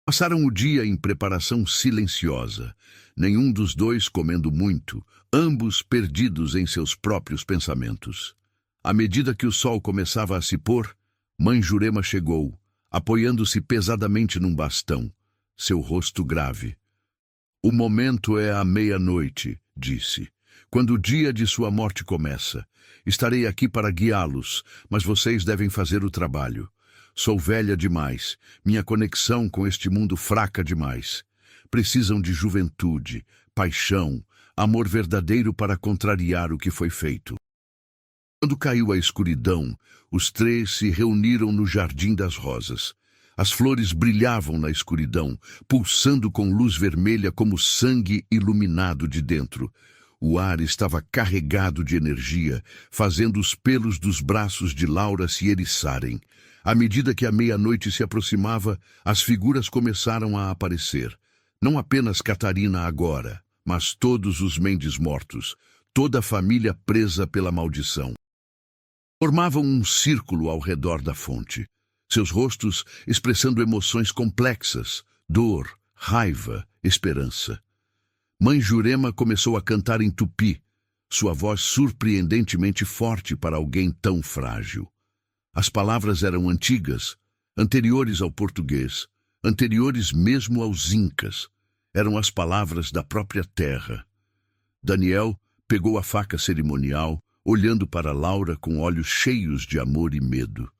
Passaram o dia em preparação silenciosa, nenhum dos dois comendo muito, ambos perdidos em seus próprios pensamentos. À medida que o sol começava a se pôr, Mãe Jurema chegou, apoiando-se pesadamente num bastão, seu rosto grave. O momento é à meia-noite, disse. Quando o dia de sua morte começa. Estarei aqui para guiá-los, mas vocês devem fazer o trabalho. Sou velha demais, minha conexão com este mundo fraca demais. Precisam de juventude, paixão, amor verdadeiro para contrariar o que foi feito. Quando caiu a escuridão, os três se reuniram no Jardim das Rosas. As flores brilhavam na escuridão, pulsando com luz vermelha como sangue iluminado de dentro. O ar estava carregado de energia, fazendo os pelos dos braços de Laura se eriçarem. À medida que a meia-noite se aproximava, as figuras começaram a aparecer. Não apenas Catarina agora, mas todos os Mendes mortos, toda a família presa pela maldição. Formavam um círculo ao redor da fonte. Seus rostos expressando emoções complexas, dor, raiva, esperança. Mãe Jurema começou a cantar em tupi, sua voz surpreendentemente forte para alguém tão frágil. As palavras eram antigas, anteriores ao português, anteriores mesmo aos incas. Eram as palavras da própria terra. Daniel pegou a faca cerimonial, olhando para Laura com olhos cheios de amor e medo.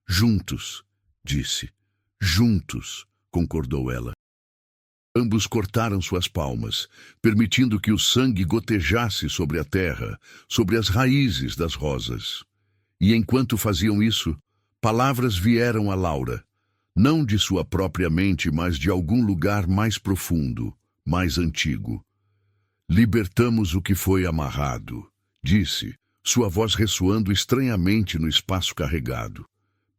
Juntos, disse. Juntos, concordou ela. Ambos cortaram suas palmas, permitindo que o sangue gotejasse sobre a terra, sobre as raízes das rosas. E enquanto faziam isso, palavras vieram a Laura, não de sua própria mente, mas de algum lugar mais profundo, mais antigo. Libertamos o que foi amarrado, disse, sua voz ressoando estranhamente no espaço carregado.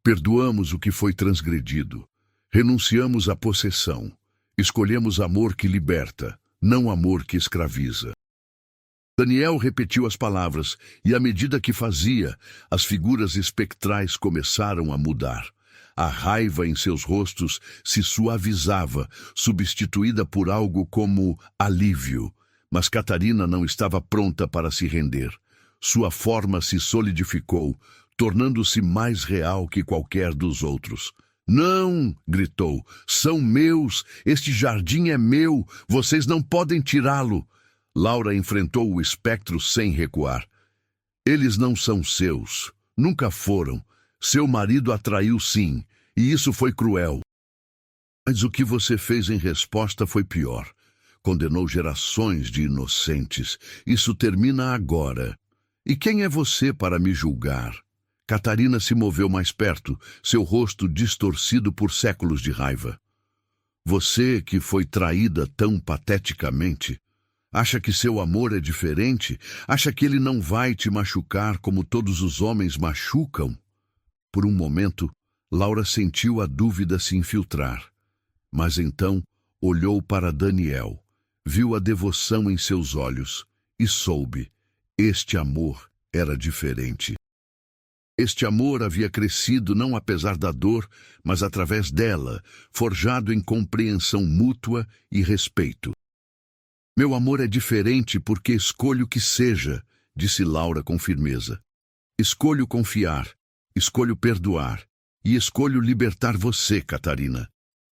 Perdoamos o que foi transgredido. Renunciamos à possessão. Escolhemos amor que liberta, não amor que escraviza. Daniel repetiu as palavras, e à medida que fazia, as figuras espectrais começaram a mudar. A raiva em seus rostos se suavizava, substituída por algo como alívio. Mas Catarina não estava pronta para se render. Sua forma se solidificou, tornando-se mais real que qualquer dos outros. Não, gritou, são meus, este jardim é meu, vocês não podem tirá-lo. Laura enfrentou o espectro sem recuar. Eles não são seus, nunca foram, Seu marido a traiu sim, e isso foi cruel. Mas o que você fez em resposta foi pior. Condenou gerações de inocentes. Isso termina agora. E quem é você para me julgar? Catarina se moveu mais perto, seu rosto distorcido por séculos de raiva. Você que foi traída tão pateticamente, acha que seu amor é diferente? Acha que ele não vai te machucar como todos os homens machucam? Por um momento, Laura sentiu a dúvida se infiltrar. Mas então olhou para Daniel, viu a devoção em seus olhos e soube. Este amor era diferente. Este amor havia crescido não apesar da dor, mas através dela, forjado em compreensão mútua e respeito. Meu amor é diferente porque escolho que seja, disse Laura com firmeza. Escolho confiar, escolho perdoar e escolho libertar você, Catarina.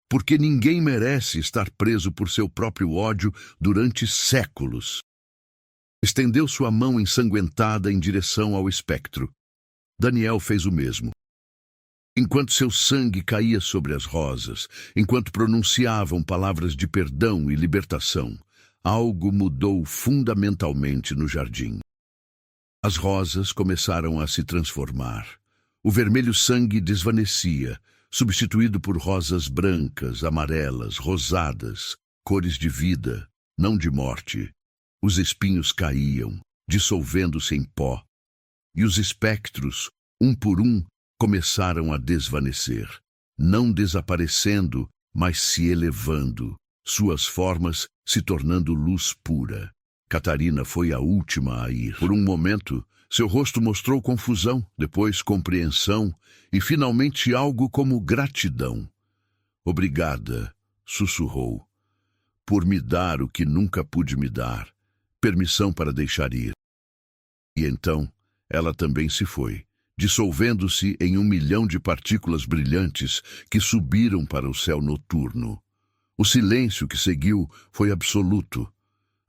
Porque ninguém merece estar preso por seu próprio ódio durante séculos. Estendeu sua mão ensanguentada em direção ao espectro. Daniel fez o mesmo. Enquanto seu sangue caía sobre as rosas, enquanto pronunciavam palavras de perdão e libertação, algo mudou fundamentalmente no jardim. As rosas começaram a se transformar. O vermelho sangue desvanecia, substituído por rosas brancas, amarelas, rosadas, cores de vida, não de morte. Os espinhos caíam, dissolvendo-se em pó, e os espectros, um por um, começaram a desvanecer, não desaparecendo, mas se elevando, suas formas se tornando luz pura. Catarina foi a última a ir. Por um momento, seu rosto mostrou confusão, depois compreensão e finalmente algo como gratidão. Obrigada, sussurrou, por me dar o que nunca pude me dar, permissão para deixar ir. E então, ela também se foi, dissolvendo-se em 1 milhão de partículas brilhantes que subiram para o céu noturno. O silêncio que seguiu foi absoluto.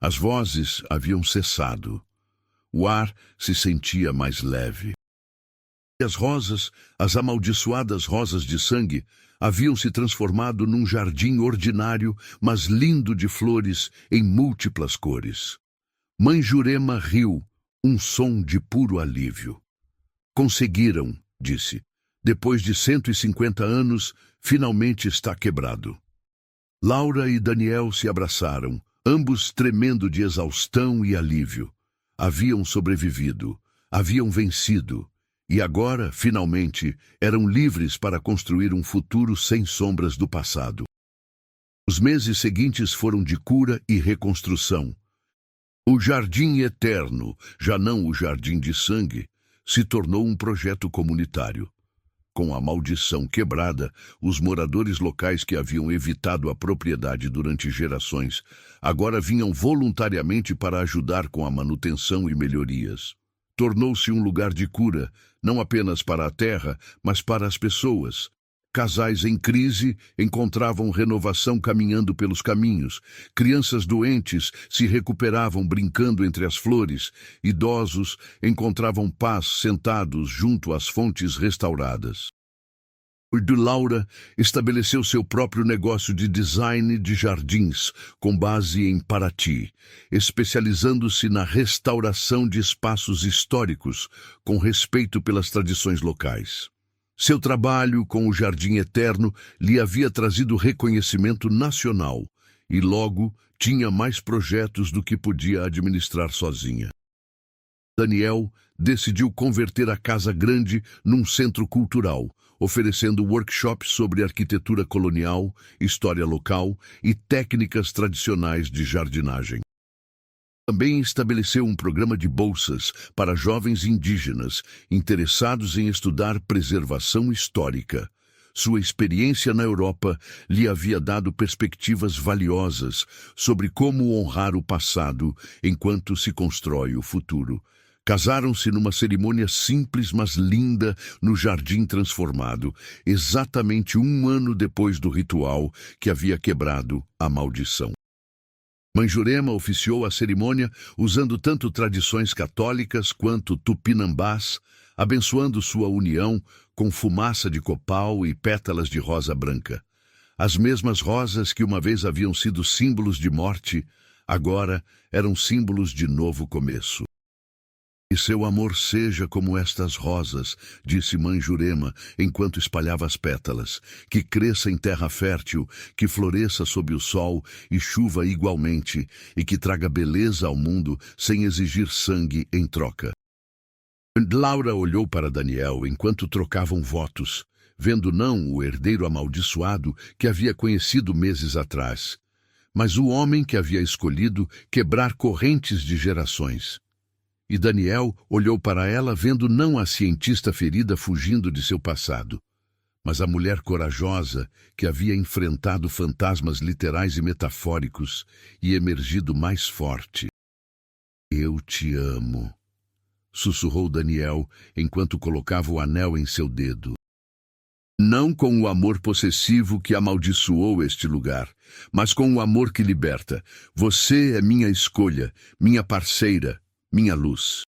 As vozes haviam cessado. O ar se sentia mais leve. E as rosas, as amaldiçoadas rosas de sangue, haviam se transformado num jardim ordinário, mas lindo de flores em múltiplas cores. Mãe Jurema riu, um som de puro alívio. Conseguiram, disse. Depois de 150 anos, finalmente está quebrado. Laura e Daniel se abraçaram, ambos tremendo de exaustão e alívio. Haviam sobrevivido, haviam vencido, e agora, finalmente, eram livres para construir um futuro sem sombras do passado. Os meses seguintes foram de cura e reconstrução. O Jardim Eterno, já não o Jardim de Sangue, se tornou um projeto comunitário. Com a maldição quebrada, os moradores locais que haviam evitado a propriedade durante gerações, agora vinham voluntariamente para ajudar com a manutenção e melhorias. Tornou-se um lugar de cura, não apenas para a terra, mas para as pessoas. Casais em crise encontravam renovação caminhando pelos caminhos. Crianças doentes se recuperavam brincando entre as flores. Idosos encontravam paz sentados junto às fontes restauradas. O de Laura estabeleceu seu próprio negócio de design de jardins, com base em Paraty, especializando-se na restauração de espaços históricos, com respeito pelas tradições locais. Seu trabalho com o Jardim Eterno lhe havia trazido reconhecimento nacional e logo tinha mais projetos do que podia administrar sozinha. Daniel decidiu converter a Casa Grande num centro cultural, oferecendo workshops sobre arquitetura colonial, história local e técnicas tradicionais de jardinagem. Também estabeleceu um programa de bolsas para jovens indígenas interessados em estudar preservação histórica. Sua experiência na Europa lhe havia dado perspectivas valiosas sobre como honrar o passado enquanto se constrói o futuro. Casaram-se numa cerimônia simples, mas linda, no jardim transformado, exatamente 1 ano depois do ritual que havia quebrado a maldição. Mãe Jurema oficiou a cerimônia usando tanto tradições católicas quanto tupinambás, abençoando sua união com fumaça de copal e pétalas de rosa branca. As mesmas rosas que uma vez haviam sido símbolos de morte, agora eram símbolos de novo começo. "E seu amor seja como estas rosas", disse mãe Jurema, enquanto espalhava as pétalas, "que cresça em terra fértil, que floresça sob o sol e chuva igualmente, e que traga beleza ao mundo sem exigir sangue em troca." Laura olhou para Daniel enquanto trocavam votos, vendo não o herdeiro amaldiçoado que havia conhecido meses atrás, mas o homem que havia escolhido quebrar correntes de gerações. E Daniel olhou para ela vendo não a cientista ferida fugindo de seu passado, mas a mulher corajosa que havia enfrentado fantasmas literais e metafóricos e emergido mais forte. "Eu te amo", sussurrou Daniel enquanto colocava o anel em seu dedo. Não com o amor possessivo que amaldiçoou este lugar, mas com o amor que liberta. "Você é minha escolha, minha parceira, minha luz."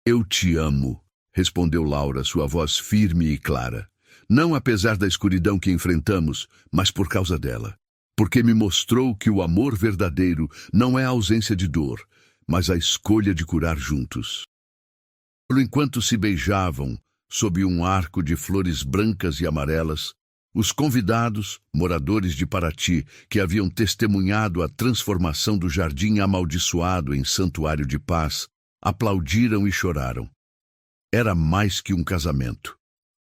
"Eu te amo", respondeu Laura, sua voz firme e clara. "Não apesar da escuridão que enfrentamos, mas por causa dela. Porque me mostrou que o amor verdadeiro não é a ausência de dor, mas a escolha de curar juntos." Enquanto se beijavam, sob um arco de flores brancas e amarelas, os convidados, moradores de Paraty, que haviam testemunhado a transformação do jardim amaldiçoado em santuário de paz, aplaudiram e choraram. Era mais que um casamento.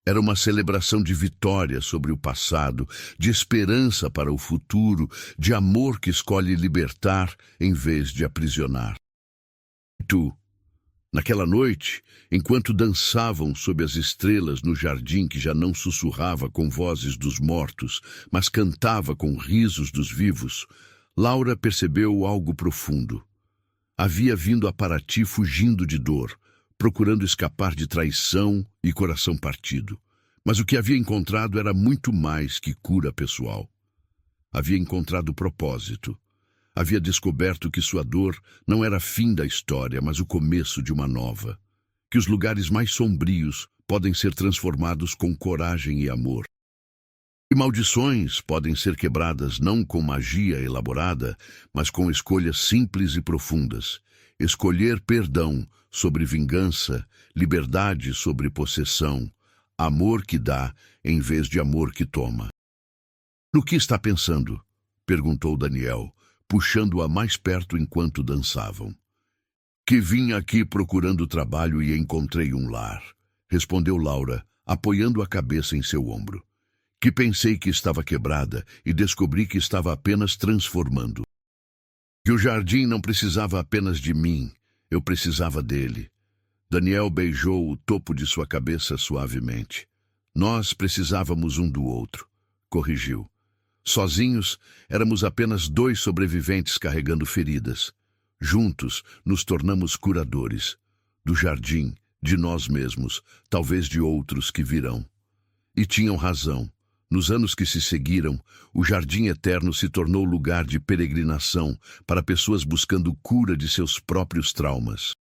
Era uma celebração de vitória sobre o passado, de esperança para o futuro, de amor que escolhe libertar em vez de aprisionar. Tu, naquela noite, enquanto dançavam sob as estrelas no jardim que já não sussurrava com vozes dos mortos, mas cantava com risos dos vivos, Laura percebeu algo profundo. Havia vindo a Paraty fugindo de dor, procurando escapar de traição e coração partido. Mas o que havia encontrado era muito mais que cura pessoal. Havia encontrado propósito. Havia descoberto que sua dor não era fim da história, mas o começo de uma nova. Que os lugares mais sombrios podem ser transformados com coragem e amor. E maldições podem ser quebradas não com magia elaborada, mas com escolhas simples e profundas. Escolher perdão sobre vingança, liberdade sobre possessão, amor que dá em vez de amor que toma. "No que está pensando?", perguntou Daniel, puxando-a mais perto enquanto dançavam. "Que vim aqui procurando trabalho e encontrei um lar", respondeu Laura, apoiando a cabeça em seu ombro. "Que pensei que estava quebrada e descobri que estava apenas transformando. Que o jardim não precisava apenas de mim, eu precisava dele." Daniel beijou o topo de sua cabeça suavemente. "Nós precisávamos um do outro", corrigiu. "Sozinhos, éramos apenas dois sobreviventes carregando feridas. Juntos, nos tornamos curadores. Do jardim, de nós mesmos, talvez de outros que virão." E tinham razão. Nos anos que se seguiram, o Jardim Eterno se tornou lugar de peregrinação para pessoas buscando cura de seus próprios traumas.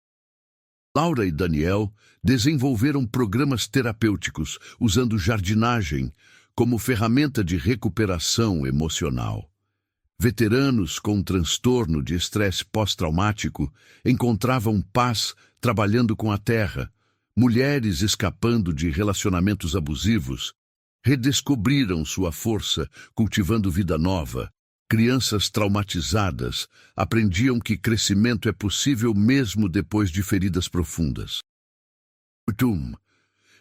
Laura e Daniel desenvolveram programas terapêuticos usando jardinagem como ferramenta de recuperação emocional. Veteranos com transtorno de estresse pós-traumático encontravam paz trabalhando com a terra. Mulheres escapando de relacionamentos abusivos redescobriram sua força cultivando vida nova. Crianças traumatizadas aprendiam que crescimento é possível mesmo depois de feridas profundas.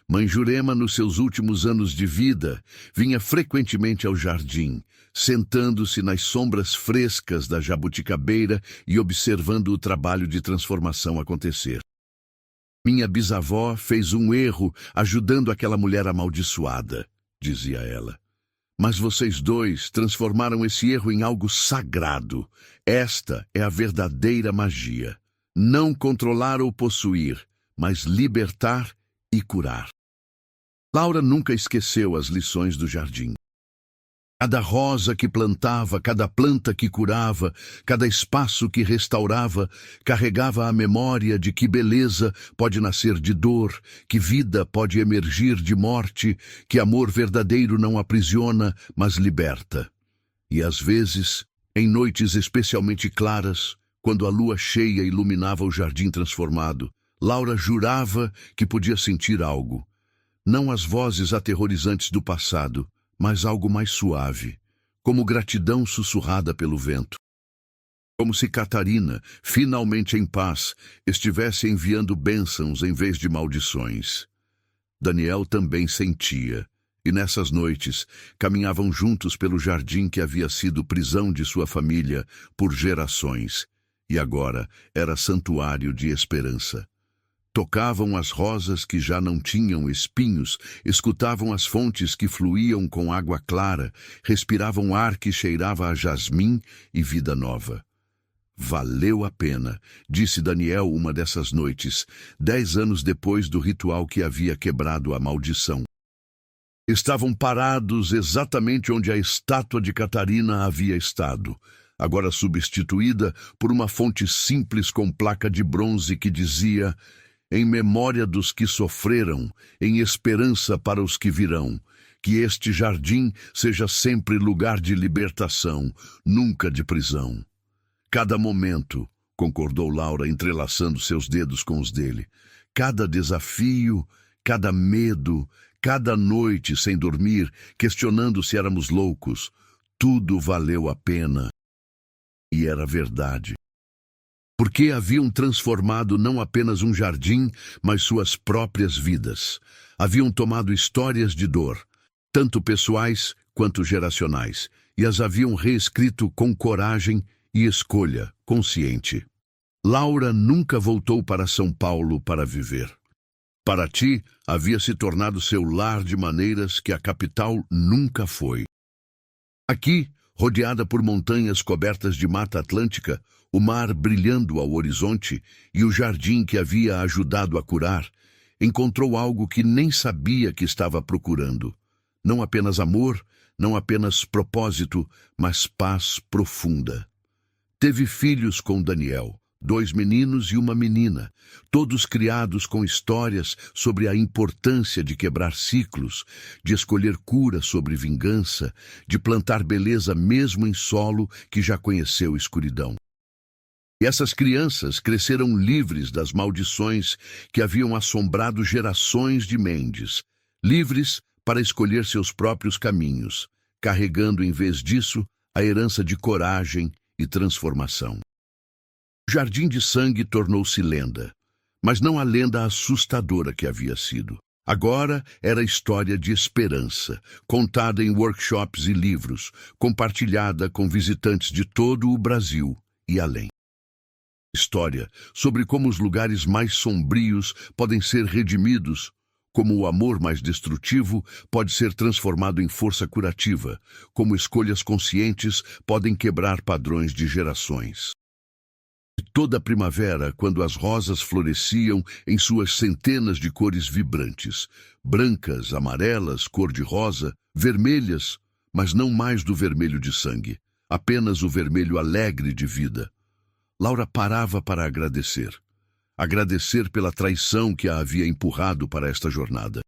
Mãe Jurema, nos seus últimos anos de vida, vinha frequentemente ao jardim, sentando-se nas sombras frescas da jabuticabeira e observando o trabalho de transformação acontecer. "Minha bisavó fez um erro ajudando aquela mulher amaldiçoada", dizia ela. "Mas vocês dois transformaram esse erro em algo sagrado. Esta é a verdadeira magia. Não controlar ou possuir, mas libertar e curar." Laura nunca esqueceu as lições do jardim. Cada rosa que plantava, cada planta que curava, cada espaço que restaurava, carregava a memória de que beleza pode nascer de dor, que vida pode emergir de morte, que amor verdadeiro não aprisiona, mas liberta. E às vezes, em noites especialmente claras, quando a lua cheia iluminava o jardim transformado, Laura jurava que podia sentir algo. Não as vozes aterrorizantes do passado, mas algo mais suave, como gratidão sussurrada pelo vento. Como se Catarina, finalmente em paz, estivesse enviando bênçãos em vez de maldições. Daniel também sentia, e nessas noites caminhavam juntos pelo jardim que havia sido prisão de sua família por gerações, e agora era santuário de esperança. Tocavam as rosas que já não tinham espinhos, escutavam as fontes que fluíam com água clara, respiravam ar que cheirava a jasmim e vida nova. Valeu a pena, disse Daniel uma dessas noites, 10 anos depois do ritual que havia quebrado a maldição. Estavam parados exatamente onde a estátua de Catarina havia estado, agora substituída por uma fonte simples com placa de bronze que dizia: em memória dos que sofreram, em esperança para os que virão, que este jardim seja sempre lugar de libertação, nunca de prisão. Cada momento, concordou Laura, entrelaçando seus dedos com os dele, cada desafio, cada medo, cada noite sem dormir, questionando se éramos loucos, tudo valeu a pena. E era verdade. Porque haviam transformado não apenas um jardim, mas suas próprias vidas. Haviam tomado histórias de dor, tanto pessoais quanto geracionais, e as haviam reescrito com coragem e escolha consciente. Laura nunca voltou para São Paulo para viver. Paraty havia se tornado seu lar de maneiras que a capital nunca foi. Aqui, rodeada por montanhas cobertas de mata atlântica, o mar brilhando ao horizonte e o jardim que havia ajudado a curar, encontrou algo que nem sabia que estava procurando. Não apenas amor, não apenas propósito, mas paz profunda. Teve filhos com Daniel, 2 meninos e uma menina, todos criados com histórias sobre a importância de quebrar ciclos, de escolher cura sobre vingança, de plantar beleza mesmo em solo que já conheceu escuridão. E essas crianças cresceram livres das maldições que haviam assombrado gerações de Mendes, livres para escolher seus próprios caminhos, carregando em vez disso a herança de coragem e transformação. O Jardim de Sangue tornou-se lenda, mas não a lenda assustadora que havia sido. Agora era história de esperança, contada em workshops e livros, compartilhada com visitantes de todo o Brasil e além. História sobre como os lugares mais sombrios podem ser redimidos, como o amor mais destrutivo pode ser transformado em força curativa, como escolhas conscientes podem quebrar padrões de gerações. Toda a primavera, quando as rosas floresciam em suas centenas de cores vibrantes, brancas, amarelas, cor-de-rosa, vermelhas, mas não mais do vermelho de sangue, apenas o vermelho alegre de vida. Laura parava para agradecer. Agradecer pela traição que a havia empurrado para esta jornada.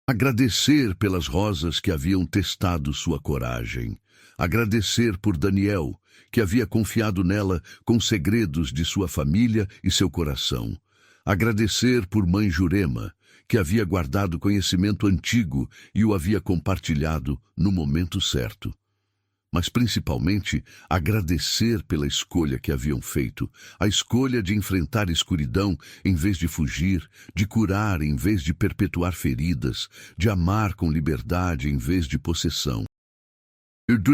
Agradecer pelas rosas que haviam testado sua coragem. Agradecer por Daniel, que havia confiado nela com segredos de sua família e seu coração. Agradecer por Mãe Jurema, que havia guardado conhecimento antigo e o havia compartilhado no momento certo. Mas principalmente agradecer pela escolha que haviam feito, a escolha de enfrentar escuridão em vez de fugir, de curar em vez de perpetuar feridas, de amar com liberdade em vez de possessão.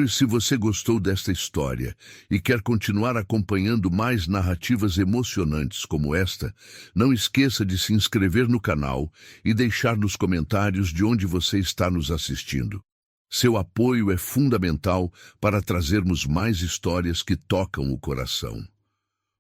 Se você gostou desta história e quer continuar acompanhando mais narrativas emocionantes como esta, não esqueça de se inscrever no canal e deixar nos comentários de onde você está nos assistindo. Seu apoio é fundamental para trazermos mais histórias que tocam o coração.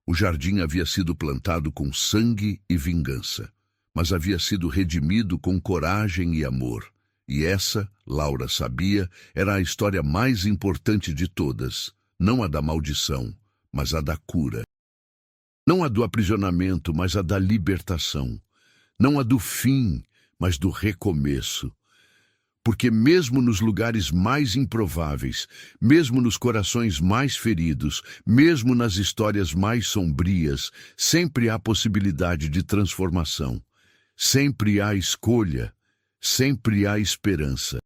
O jardim havia sido plantado com sangue e vingança, mas havia sido redimido com coragem e amor. E essa, Laura sabia, era a história mais importante de todas. Não a da maldição, mas a da cura. Não a do aprisionamento, mas a da libertação. Não a do fim, mas do recomeço. Porque mesmo nos lugares mais improváveis, mesmo nos corações mais feridos, mesmo nas histórias mais sombrias, sempre há possibilidade de transformação. Sempre há escolha, sempre há esperança.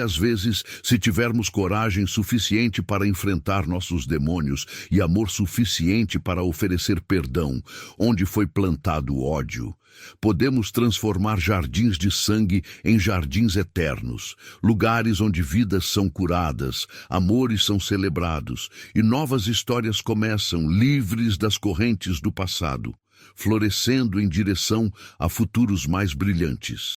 Às vezes, se tivermos coragem suficiente para enfrentar nossos demônios e amor suficiente para oferecer perdão, onde foi plantado o ódio, podemos transformar jardins de sangue em jardins eternos, lugares onde vidas são curadas, amores são celebrados e novas histórias começam livres das correntes do passado, florescendo em direção a futuros mais brilhantes.